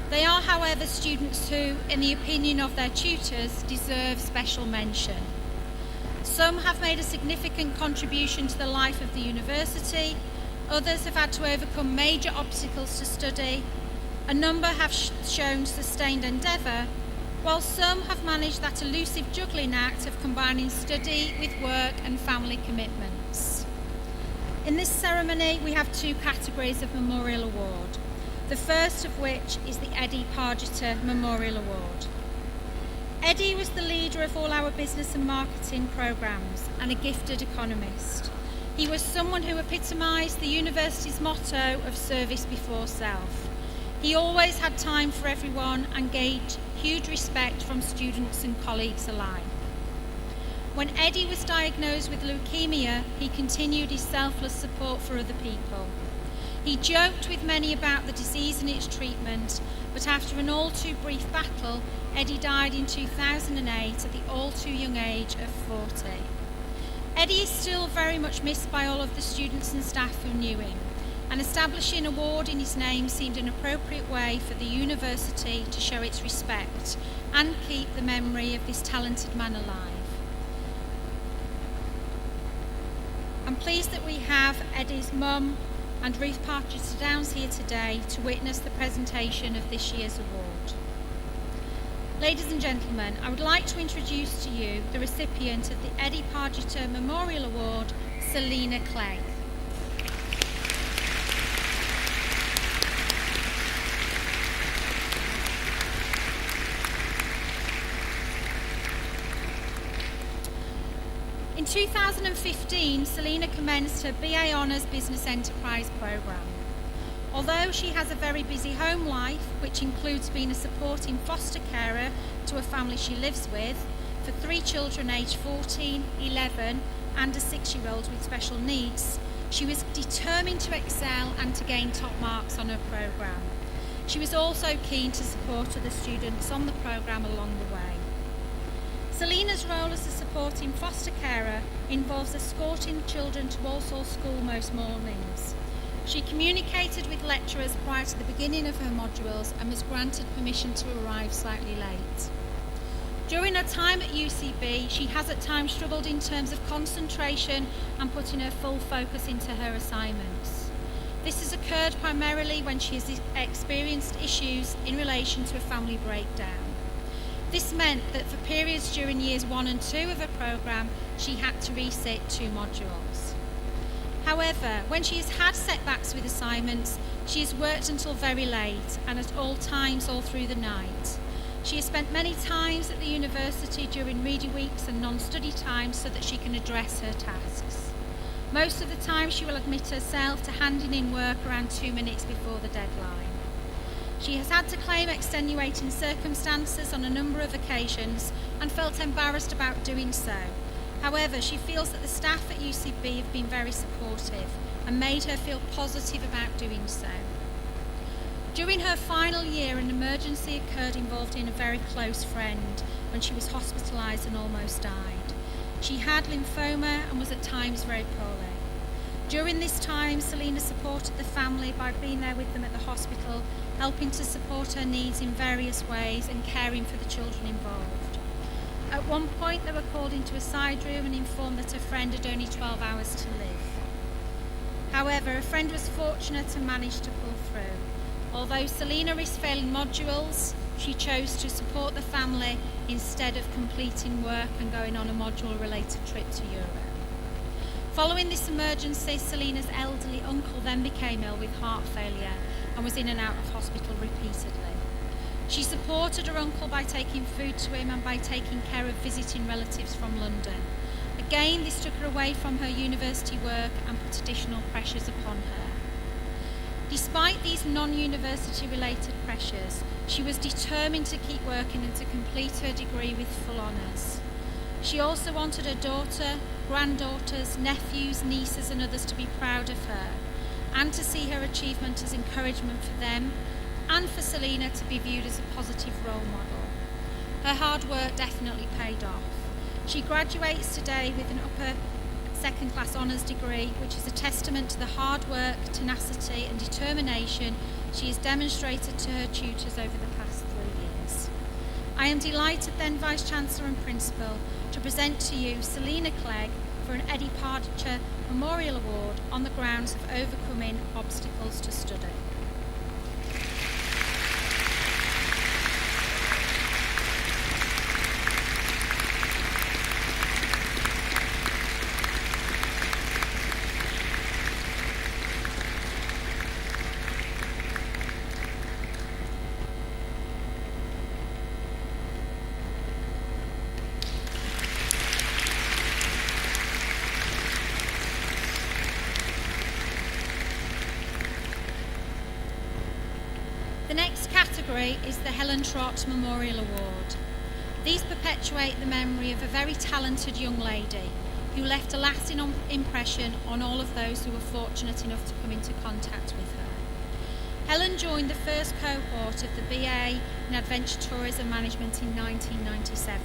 They are, however, students who, in the opinion of their tutors, deserve special mention. Some have made a significant contribution to the life of the university, others have had to overcome major obstacles to study, a number have shown sustained endeavour, while some have managed that elusive juggling act of combining study with work and family commitments. In this ceremony we have two categories of Memorial Award, the first of which is the Eddie Pargeter Memorial Award. Eddie was the leader of all our business and marketing programmes and a gifted economist. He was someone who epitomised the university's motto of service before self. He always had time for everyone and gained huge respect from students and colleagues alike. When Eddie was diagnosed with leukemia, he continued his selfless support for other people. He joked with many about the disease and its treatment, but after an all too brief battle, Eddie died in 2008 at the all too young age of 40. Eddie is still very much missed by all of the students and staff who knew him, and establishing an award in his name seemed an appropriate way for the university to show its respect and keep the memory of this talented man alive. I'm pleased that we have Eddie's mum and Ruth Pargeter Downs here today to witness the presentation of this year's award. Ladies and gentlemen, I would like to introduce to you the recipient of the Eddie Pargeter Memorial Award, Selina Clay. In 2015, Selina commenced her BA Honours Business Enterprise programme. Although she has a very busy home life, which includes being a supporting foster carer to a family she lives with, for 3 children aged 14, 11 and a 6-year-old with special needs, she was determined to excel and to gain top marks on her programme. She was also keen to support other students on the programme along the way. Selina's role as a supporting foster carer involves escorting children to Walsall School most mornings. She communicated with lecturers prior to the beginning of her modules and was granted permission to arrive slightly late. During her time at UCB, she has at times struggled in terms of concentration and putting her full focus into her assignments. This has occurred primarily when she has experienced issues in relation to a family breakdown. This meant that for periods during years 1 and 2 of her programme, she had to resit 2 modules. However, when she has had setbacks with assignments, she has worked until very late and at all times all through the night. She has spent many times at the university during reading weeks and non-study times so that she can address her tasks. Most of the time she will admit herself to handing in work around 2 minutes before the deadline. She has had to claim extenuating circumstances on a number of occasions and felt embarrassed about doing so. However, she feels that the staff at UCB have been very supportive and made her feel positive about doing so. During her final year, an emergency occurred involving a very close friend when she was hospitalised and almost died. She had lymphoma and was at times very poorly. During this time, Selina supported the family by being there with them at the hospital, helping to support her needs in various ways and caring for the children involved. At one point, they were called into a side room and informed that her friend had only 12 hours to live. However, a friend was fortunate and managed to pull through. Although Selina is failing modules, she chose to support the family instead of completing work and going on a module-related trip to Europe. Following this emergency, Selina's elderly uncle then became ill with heart failure and was in and out of hospital repeatedly. She supported her uncle by taking food to him and by taking care of visiting relatives from London. Again, this took her away from her university work and put additional pressures upon her. Despite these non-university related pressures, she was determined to keep working and to complete her degree with full honours. She also wanted her daughter, granddaughters, nephews, nieces and others to be proud of her and to see her achievement as encouragement for them and for Selina to be viewed as a positive role model. Her hard work definitely paid off. She graduates today with an upper second class honours degree, which is a testament to the hard work, tenacity and determination she has demonstrated to her tutors over the past 3 years. I am delighted then, Vice-Chancellor and Principal, to present to you Selina Clegg for an Eddie Parcher Memorial Award on the grounds of overcoming obstacles to study. The next category is the Helen Trott Memorial Award. These perpetuate the memory of a very talented young lady who left a lasting impression on all of those who were fortunate enough to come into contact with her. Helen joined the first cohort of the BA in Adventure Tourism Management in 1997,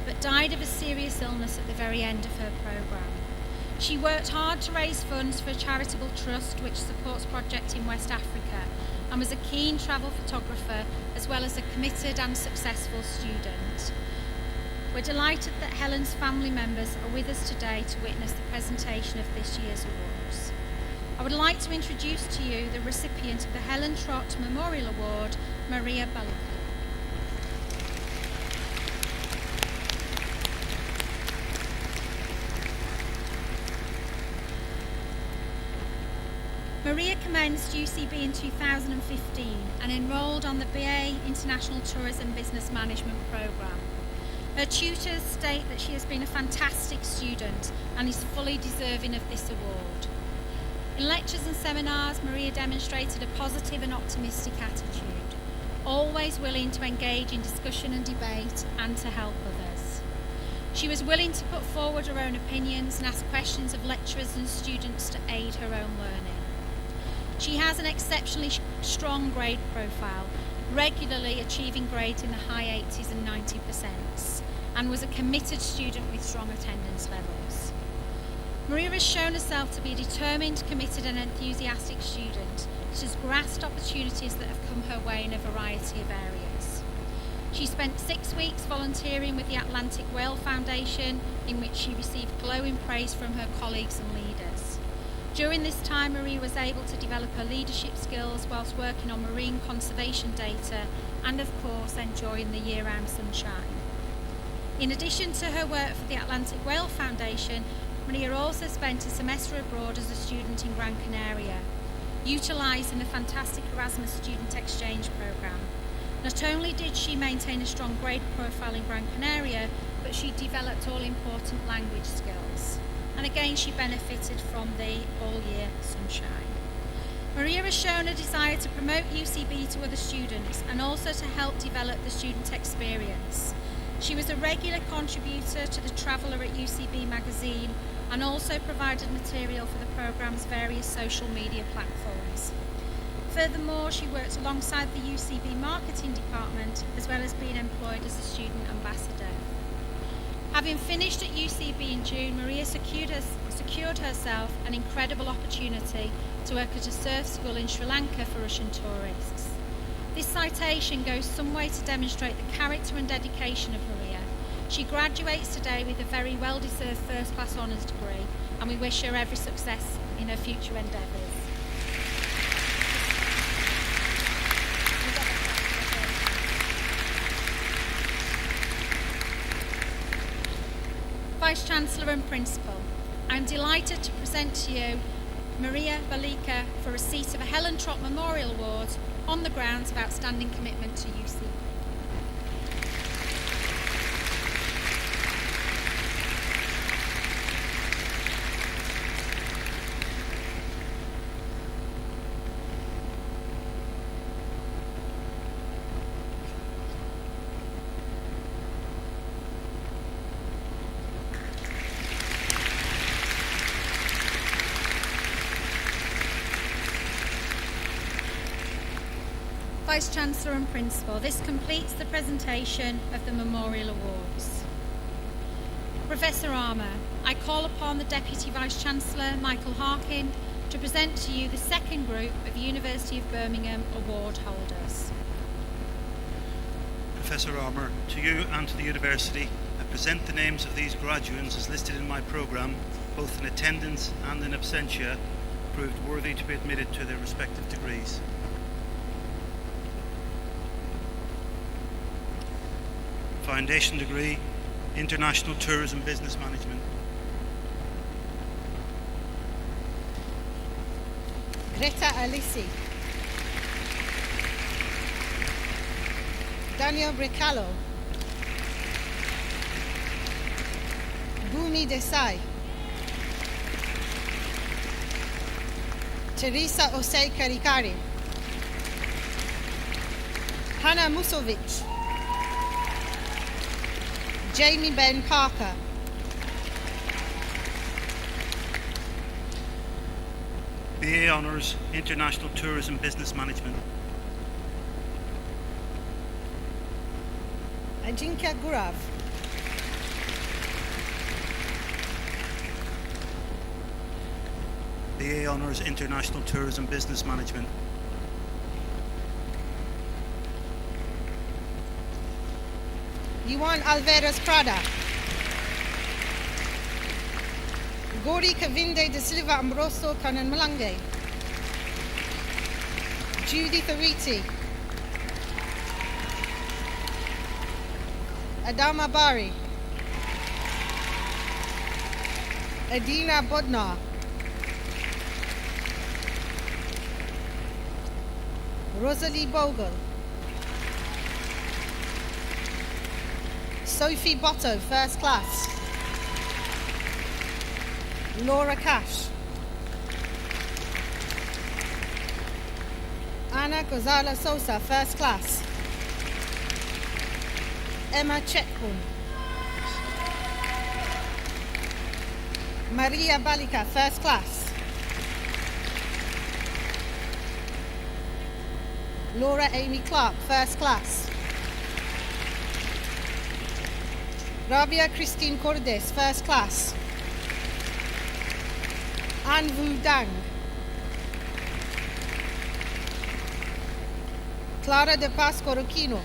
but died of a serious illness at the very end of her programme. She worked hard to raise funds for a charitable trust which supports projects in West Africa and was a keen travel photographer as well as a committed and successful student. We're delighted that Helen's family members are with us today to witness the presentation of this year's awards. I would like to introduce to you the recipient of the Helen Trott Memorial Award, Maria Balika. Maria commenced UCB in 2015 and enrolled on the BA International Tourism Business Management programme. Her tutors state that she has been a fantastic student and is fully deserving of this award. In lectures and seminars, Maria demonstrated a positive and optimistic attitude, always willing to engage in discussion and debate and to help others. She was willing to put forward her own opinions and ask questions of lecturers and students to aid her own learning. She has an exceptionally strong grade profile, regularly achieving grades in the high 80s and 90%, and was a committed student with strong attendance levels. Maria has shown herself to be a determined, committed and enthusiastic student that has grasped opportunities that have come her way in a variety of areas. She spent 6 weeks volunteering with the Atlantic Whale Foundation, in which she received glowing praise from her colleagues and leaders. During this time, Maria was able to develop her leadership skills whilst working on marine conservation data and, of course, enjoying the year-round sunshine. In addition to her work for the Atlantic Whale Foundation, Maria also spent a semester abroad as a student in Gran Canaria, utilising the fantastic Erasmus Student Exchange programme. Not only did she maintain a strong grade profile in Gran Canaria, but she developed all-important language skills. And again, she benefited from the all-year sunshine. Maria has shown a desire to promote UCB to other students and also to help develop the student experience. She was a regular contributor to the Traveller at UCB magazine and also provided material for the programme's various social media platforms. Furthermore, she worked alongside the UCB marketing department as well as being employed as a student ambassador. Having finished at UCB in June, Maria secured herself an incredible opportunity to work at a surf school in Sri Lanka for Russian tourists. This citation goes some way to demonstrate the character and dedication of Maria. She graduates today with a very well-deserved first-class honours degree, and we wish her every success in her future endeavours. Vice-Chancellor and Principal, I am delighted to present to you Maria Balika for receipt of a Helen Trott Memorial Award on the grounds of outstanding commitment to UCB. Vice-Chancellor and Principal, this completes the presentation of the Memorial Awards. Professor Armour, I call upon the Deputy Vice-Chancellor, Michael Harkin, to present to you the second group of University of Birmingham award holders. Professor Armour, to you and to the University, I present the names of these graduates as listed in my programme, both in attendance and in absentia, proved worthy to be admitted to their respective degrees. Foundation degree, International Tourism Business Management. Greta Alisi. Daniel Bricalo. Bhumi Desai. Teresa Osei Karikari. Hannah Musovic. Jamie Ben Parker. BA Honours, International Tourism Business Management. Ajinkya Gurav. BA Honours, International Tourism Business Management. Yuan Alvarez Prada. Gori Kavinde de Silva Ambroso Kanan Malange. Judy Thariti. Adama Bari. Adina Bodnar. Rosalie Bogle. Sophie Botto, first class. Laura Cash. Ana Gonzalez Sosa, first class. Emma Chekbun. Maria Balika, first class. Laura Amy Clark, first class. Rabia Christine Cordes, first class. An Vu Dang. Clara de Pasco Rocchino.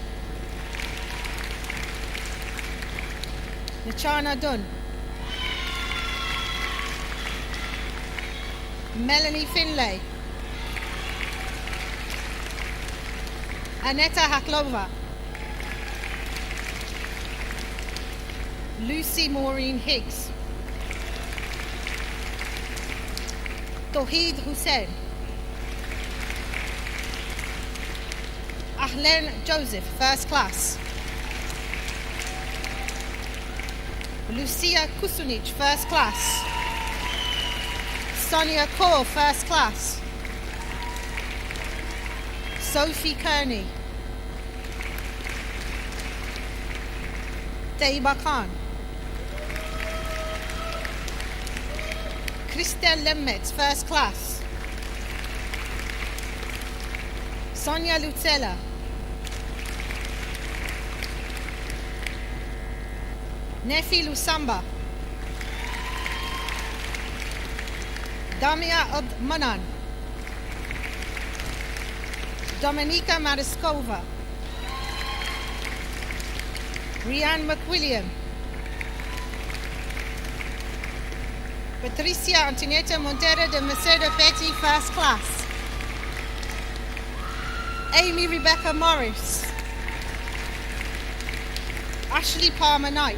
Nachana Dunn. Melanie Finlay. Aneta Haklova. Lucy Maureen Higgs. Tawheed Hussain. Ahlen Joseph, first class. Lucia Kusunic, first class. Sonia Kaur, first class. Sophie Kearney. Taiba Khan. Christian Lemmetz, first class. Sonia Lutella. Nefi Lusamba. Damia Manan. Dominika Mariskova. Rianne McWilliam. Patricia Antonieta Montero de Macedo Petty, first class. Amy Rebecca Morris. Ashley Palmer Knight.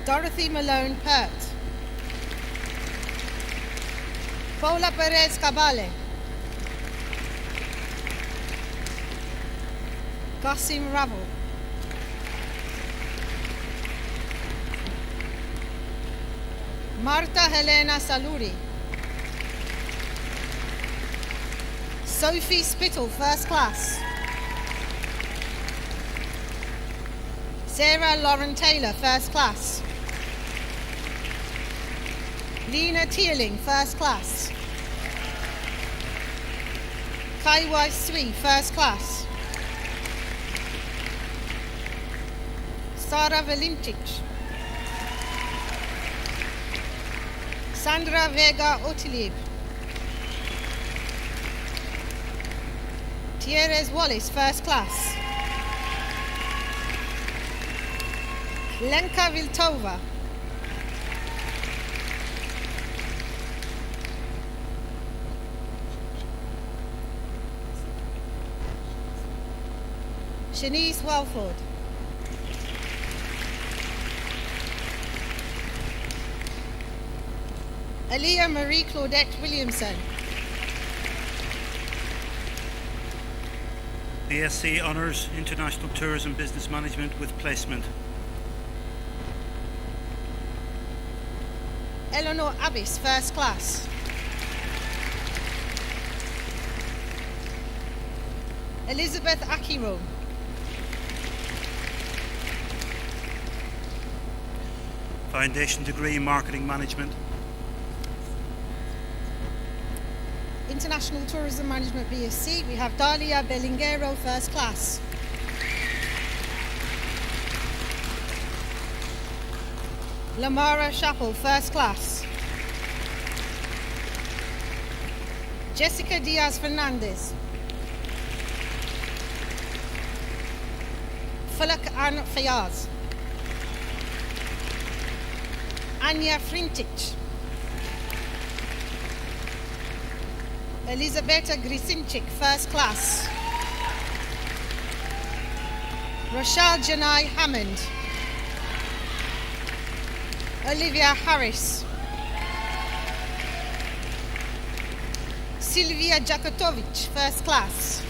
Dorothy Malone Pert. Paula Perez Cabale. Qasim Ravel. Marta Helena Saluri. Sophie Spittle, first class. Sarah Lauren Taylor, first class. Lena Tierling, first class. Kaiwai Sui, first class. Sara Velincic. Sandra Vega Otilib. Thierry Wallace, first class. Lenka Viltova. Shanice Welford. Aaliyah Marie Claudette Williamson. BSc Honours International Tourism Business Management with placement. Eleanor Abbis, first class. Elizabeth Akiro. Foundation degree Marketing Management. International Tourism Management BSc, we have Dalia Bellingero, first class. Lamara Chappell, first class. Jessica Diaz Fernandez. Falak Ann Fayaz. Anya Frintic. Elisabetta Grisinchik, first class. Rashal Janai Hammond. Olivia Harris. Sylvia Jakotovic, first class.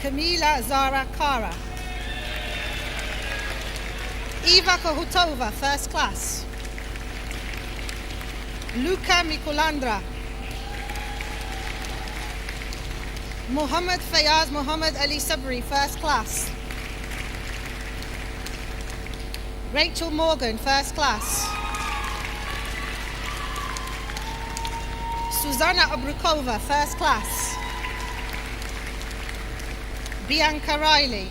Kamila Zara Kara. Eva Kohutova, first class. Luca Mikulandra. Muhammad Fayaz Muhammad Ali Sabri, first class. Rachel Morgan, first class. Susanna Obrukova, first class. Bianca Riley.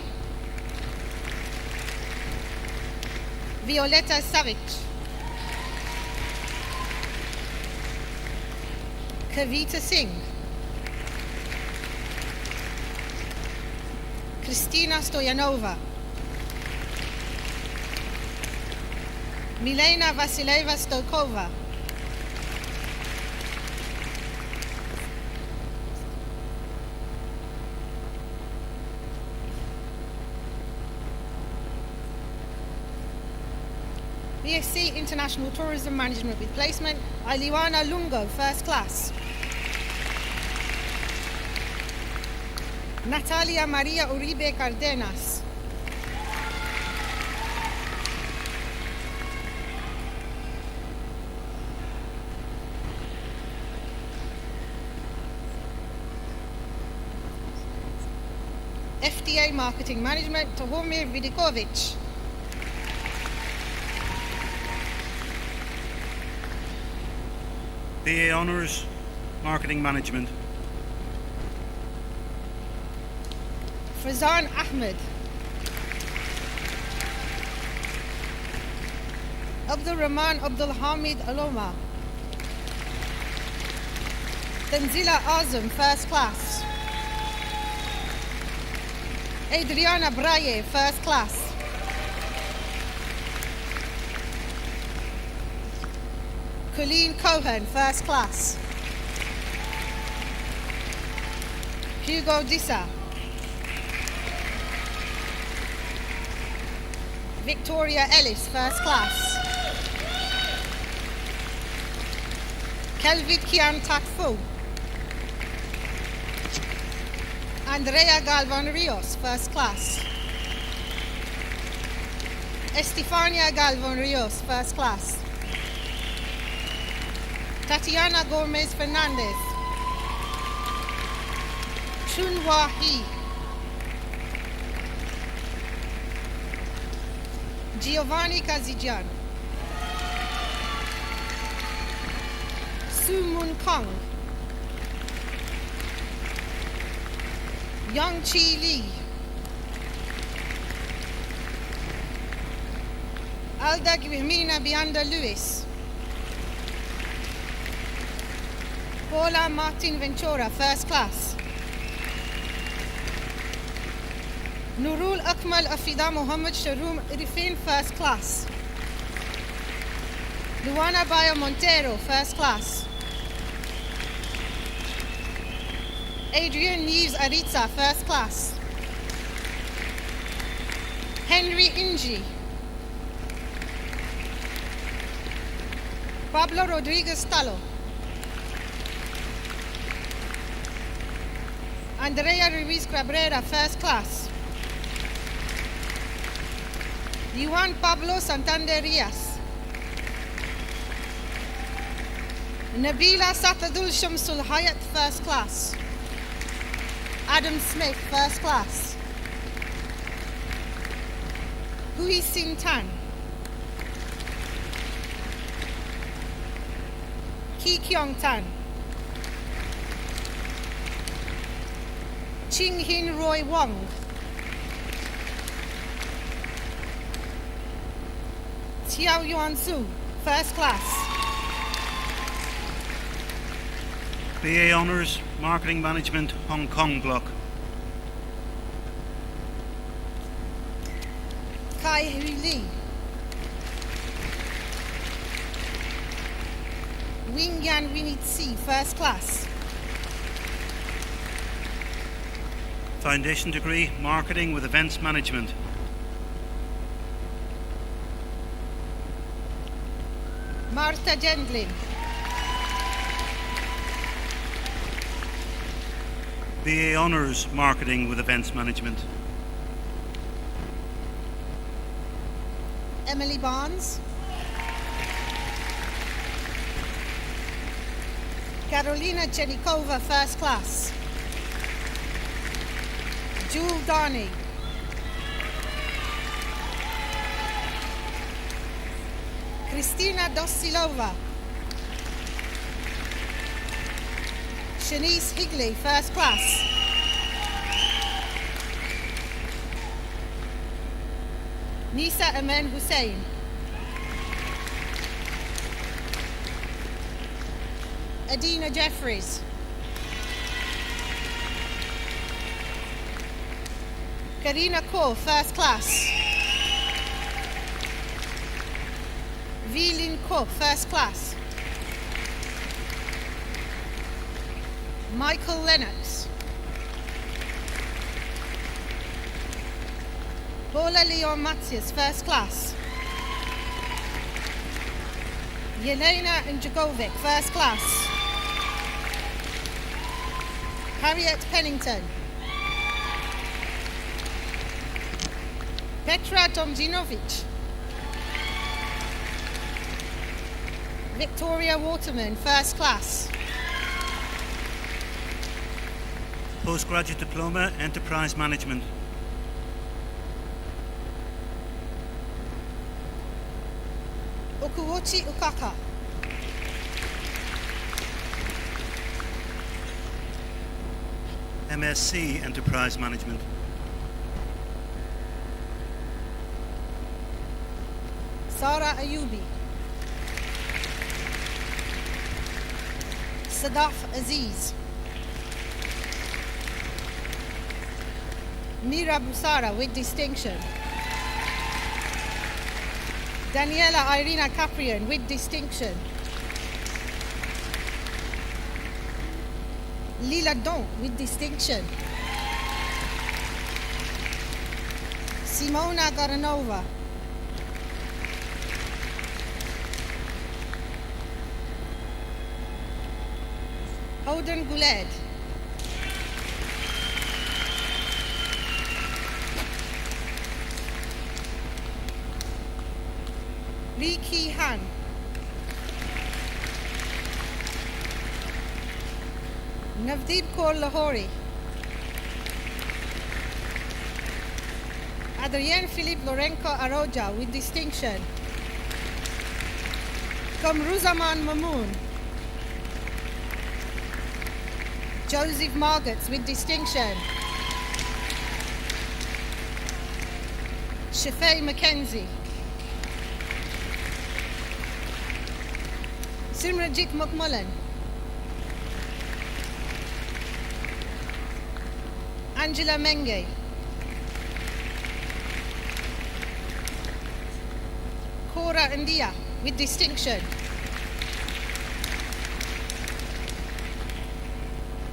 Violetta Savic. Kavita Singh. Kristina Stoyanova. Milena Vasileva Stokova. BSc International Tourism Management with placement, Iliwana Lungo, first class. Natalia Maria Uribe Cardenas. FDA Marketing Management, Tuhomir Vidikovic. BA Honours, Marketing Management. Fazan Ahmed. Abdul Rahman Abdul Hamid Aloma. Tanzila Azam, first class. Adriana Braille, first class. Colleen Cohen, first class. Hugo Dissa. Victoria Ellis, first class. Kelvin Kian Takfu. Andrea Galvan Rios, first class. Estefania Galvan Rios, first class. Tatiana Gomez Fernandez. Chunhua He. Giovanni Kazijan. Su Mun Kong. Yang Chi Lee. Alda Guimina Bianda Lewis. Paula Martin Ventura, first class. Nurul Akmal Afida Muhammad Sharoom Irifin, first class. Luana Bayo Montero, first class. Adrian Neves Aritza, first class. Henry Inji. Pablo Rodriguez Talo. Andrea Ruiz Cabrera, first class. Juan Pablo Santander Rias. Nabila Satadul Shamsul Hayat, first class. Adam Smith, first class. Hui Sing Tan. Ki Kyong Tan. Ching Hin Roy Wong. Xiao Yuan Su, first class. BA Honours, Marketing Management, Hong Kong Block. Kai Hui Lee. Wing Yan Winit Si, first class. Foundation degree, Marketing with Events Management. Martha Gendlin. BA Honours, Marketing with Events Management. Emily Barnes. Carolina Chenikova, first class. Jewel Darney. Christina Dosilova. Shanice Higley, first class. Nisa Amen Hussein. Adina Jeffries. Karina Kaur, first class. Vilin Kaur, first class. Michael Lennox. Bola Leon Matias, first class. Yelena Njagovic, first class. Harriet Pennington. Petra Tomzinovic. Victoria Waterman, first class. Postgraduate Diploma, Enterprise Management. Ukuwochi Ukaka. MSc, Enterprise Management. Sara Ayubi. Sadaf Aziz. Mira Busara with distinction. Daniela Irina Caprian with distinction. Lila Don with distinction. Simona Garanova. Holden Guled. Lee Ki Han. Navdeep Kaur Lahori. Adrien Philippe Lorenko Aroja with distinction. Kamruzaman Mamoon. Joseph Margotts with distinction. Shafay Mackenzie. Simranjit McMullen. Angela Menge. Cora India with distinction.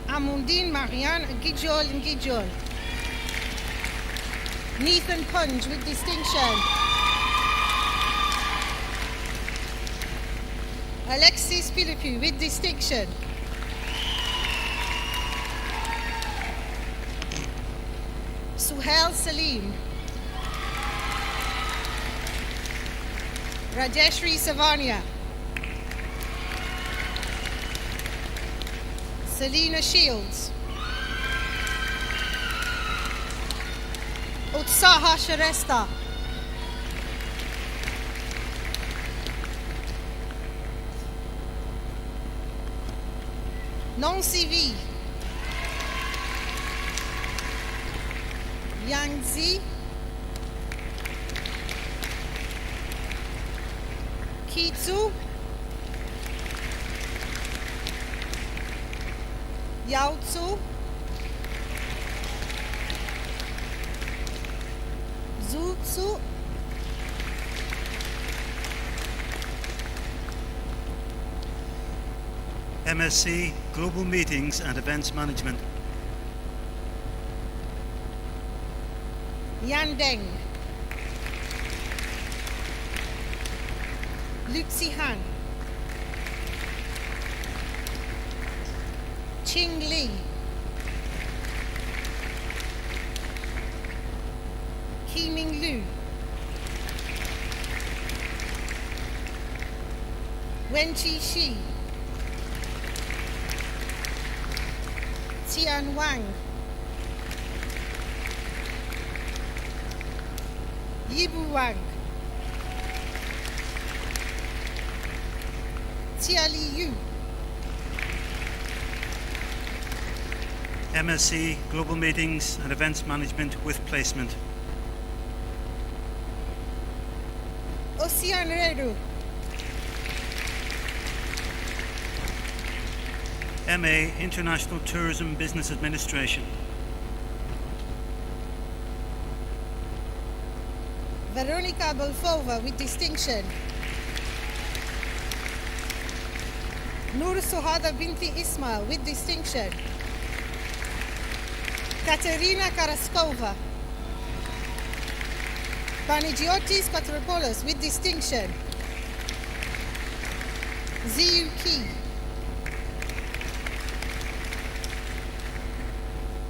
Amundine Marianne Gijol. Nathan Punj with distinction. Alexis Philippou with distinction. Suhail Salim. Rajeshri Savania. Selena Shields. Utsaha Sharesta. Non-CV. Yangzi. Kitsu. Yaotsu. Zutsu. MSc, Global Meetings and Events Management. Yandeng. Luxi Han. Ching Li. Ki Ming Lu. Wen Chi Shi. Tian Wang. Yibu Wang. Tia Li Yu. MSc, Global Meetings and Events Management with Placement. Ocean Redu. MA, International Tourism Business Administration. Veronica Bolfova with distinction. Nur Suhada Binti Ismail with distinction. Katerina Karaskova. Panagiotis Katropoulos with distinction. Ziyu Ki.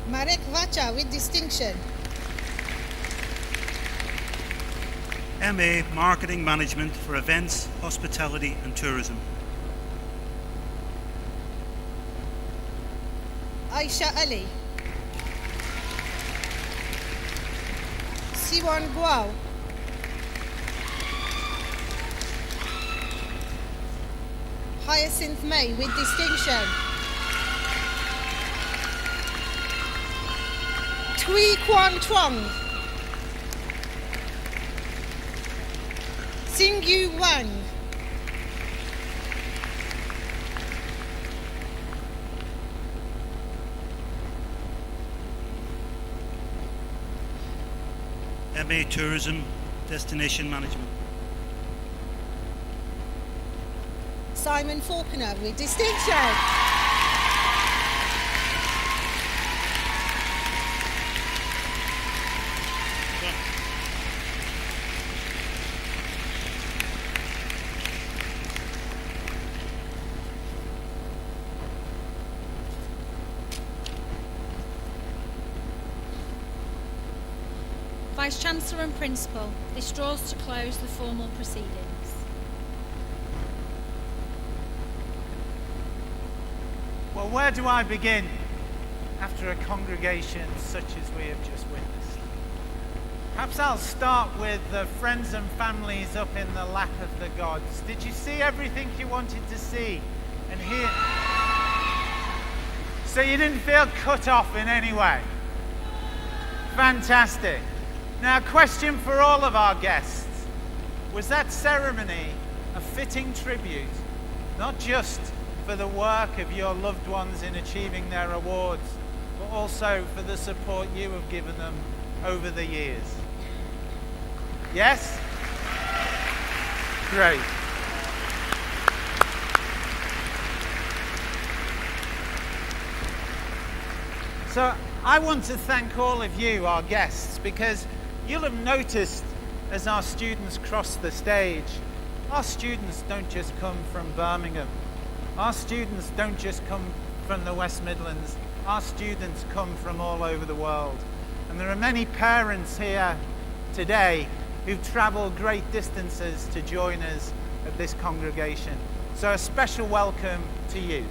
Marek Vacha with distinction. MA, Marketing Management for Events, Hospitality and Tourism. Aisha Ali. Siwon Guo. Hyacinth May with distinction. Tui Quan Truong. Xingyu Wang. MA Tourism, Destination Management. Simon Faulkner with distinction. Vice-Chancellor and Principal, this draws to close the formal proceedings. Well, where do I begin after a congregation such as we have just witnessed? Perhaps I'll start with the friends and families up in the lap of the gods. Did you see everything you wanted to see and hear? So you didn't feel cut off in any way? Fantastic. Now, a question for all of our guests. Was that ceremony a fitting tribute, not just for the work of your loved ones in achieving their awards, but also for the support you have given them over the years? Yes? Great. So I want to thank all of you, our guests, because you'll have noticed as our students cross the stage, our students don't just come from Birmingham. Our students don't just come from the West Midlands. Our students come from all over the world. And there are many parents here today who've travelled great distances to join us at this congregation. So a special welcome to you.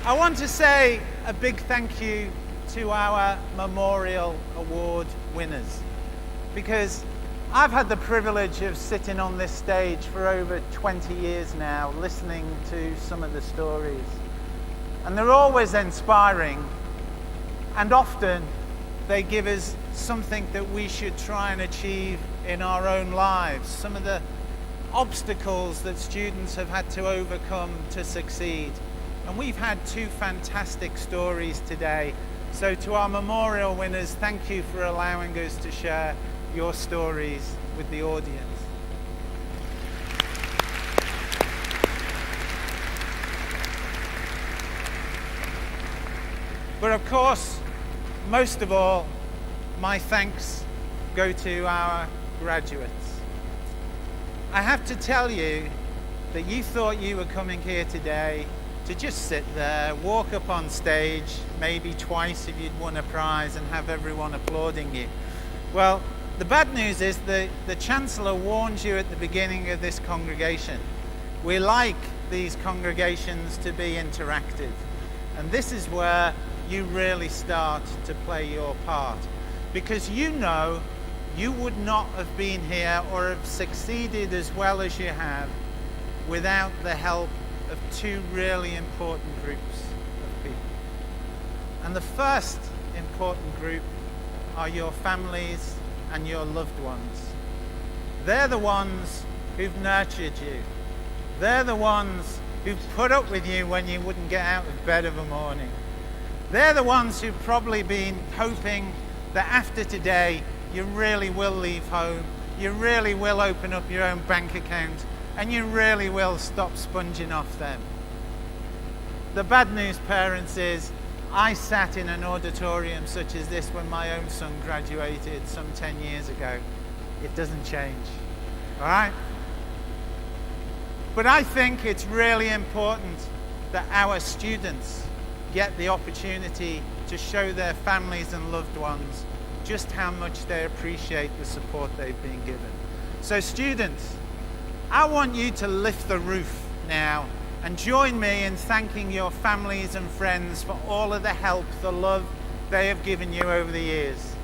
I want to say a big thank you to our Memorial Award winners, because I've had the privilege of sitting on this stage for over 20 years now, listening to some of the stories. And they're always inspiring, and often they give us something that we should try and achieve in our own lives, some of the obstacles that students have had to overcome to succeed. And we've had two fantastic stories today. So to our memorial winners, thank you for allowing us to share your stories with the audience. But of course, most of all, my thanks go to our graduates. I have to tell you that you thought you were coming here today to just sit there, walk up on stage, maybe twice if you'd won a prize, and have everyone applauding you. Well, the bad news is that the Chancellor warned you at the beginning of this congregation. We like these congregations to be interactive, and this is where you really start to play your part, because you know you would not have been here or have succeeded as well as you have without the help of two really important groups of people. And the first important group are your families and your loved ones. They're the ones who've nurtured you. They're the ones who've put up with you when you wouldn't get out of bed of a morning. They're the ones who've probably been hoping that after today you really will leave home, you really will open up your own bank account, and you really will stop sponging off them. The bad news, parents, is I sat in an auditorium such as this when my own son graduated some 10 years ago. It doesn't change, all right? But I think it's really important that our students get the opportunity to show their families and loved ones just how much they appreciate the support they've been given. So students, I want you to lift the roof now and join me in thanking your families and friends for all of the help, the love they have given you over the years.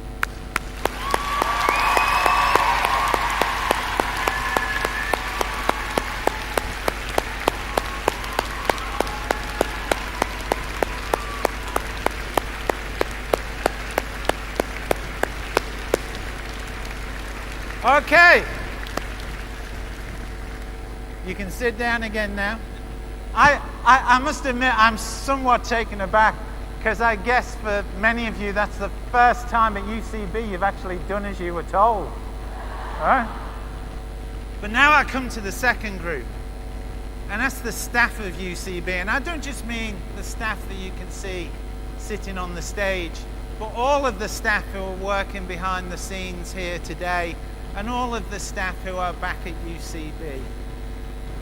Okay. You can sit down again now. I must admit I'm somewhat taken aback because I guess for many of you that's the first time at UCB you've actually done as you were told. Right? But now I come to the second group, and that's the staff of UCB. And I don't just mean the staff that you can see sitting on the stage, but all of the staff who are working behind the scenes here today, and all of the staff who are back at UCB.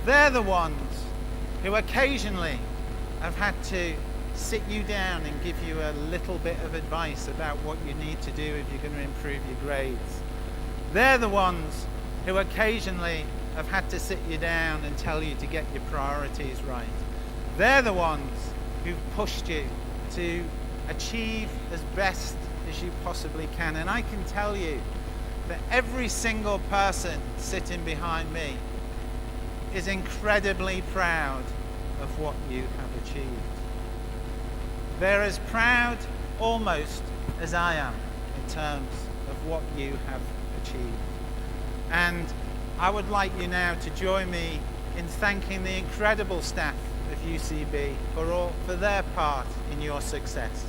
They're the ones who occasionally have had to sit you down and give you a little bit of advice about what you need to do if you're going to improve your grades. They're the ones who occasionally have had to sit you down and tell you to get your priorities right. They're the ones who've pushed you to achieve as best as you possibly can. And I can tell you that every single person sitting behind me is incredibly proud of what you have achieved. They're as proud almost as I am in terms of what you have achieved. And I would like you now to join me in thanking the incredible staff of UCB for their part in your success.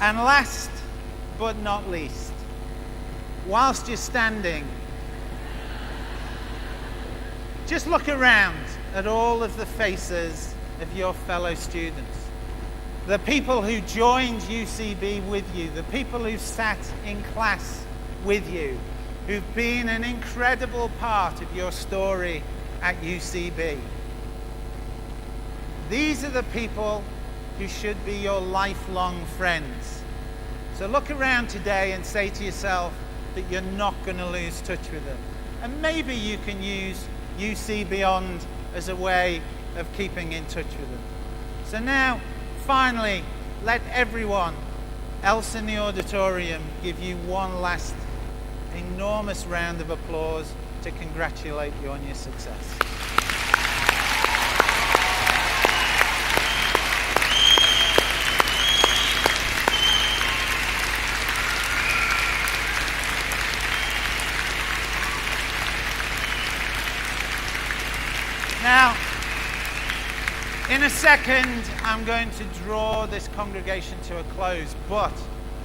And last but not least, whilst you're standing, just look around at all of the faces of your fellow students. The people who joined UCB with you, the people who sat in class with you, who've been an incredible part of your story at UCB. These are the people who should be your lifelong friends. So look around today and say to yourself that you're not going to lose touch with them. And maybe you can use UC Beyond as a way of keeping in touch with them. So now, finally, let everyone else in the auditorium give you one last enormous round of applause to congratulate you on your success. Now, in a second, I'm going to draw this congregation to a close, but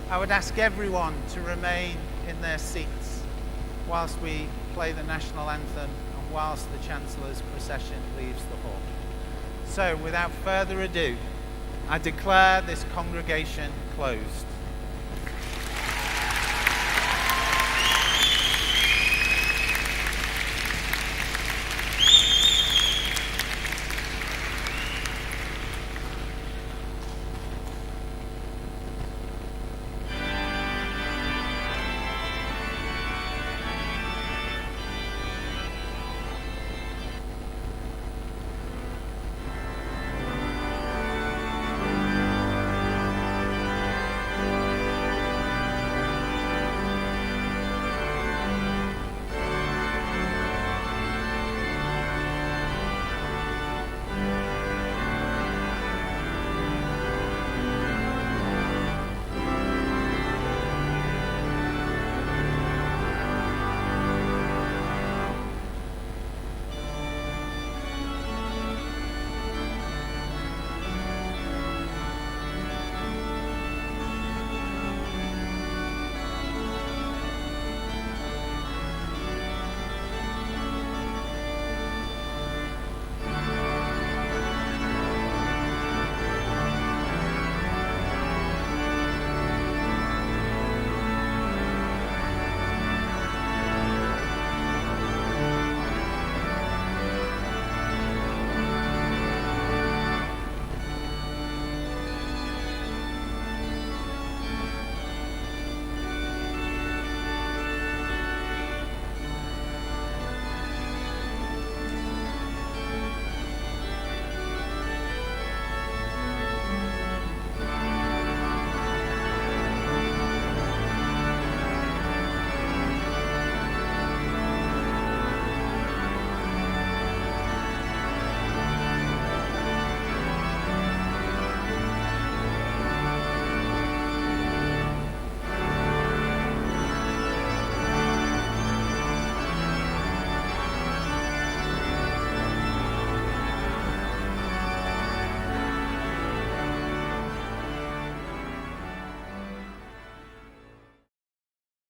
I would ask everyone to remain in their seats whilst we play the national anthem and whilst the Chancellor's procession leaves the hall. So, without further ado, I declare this congregation closed.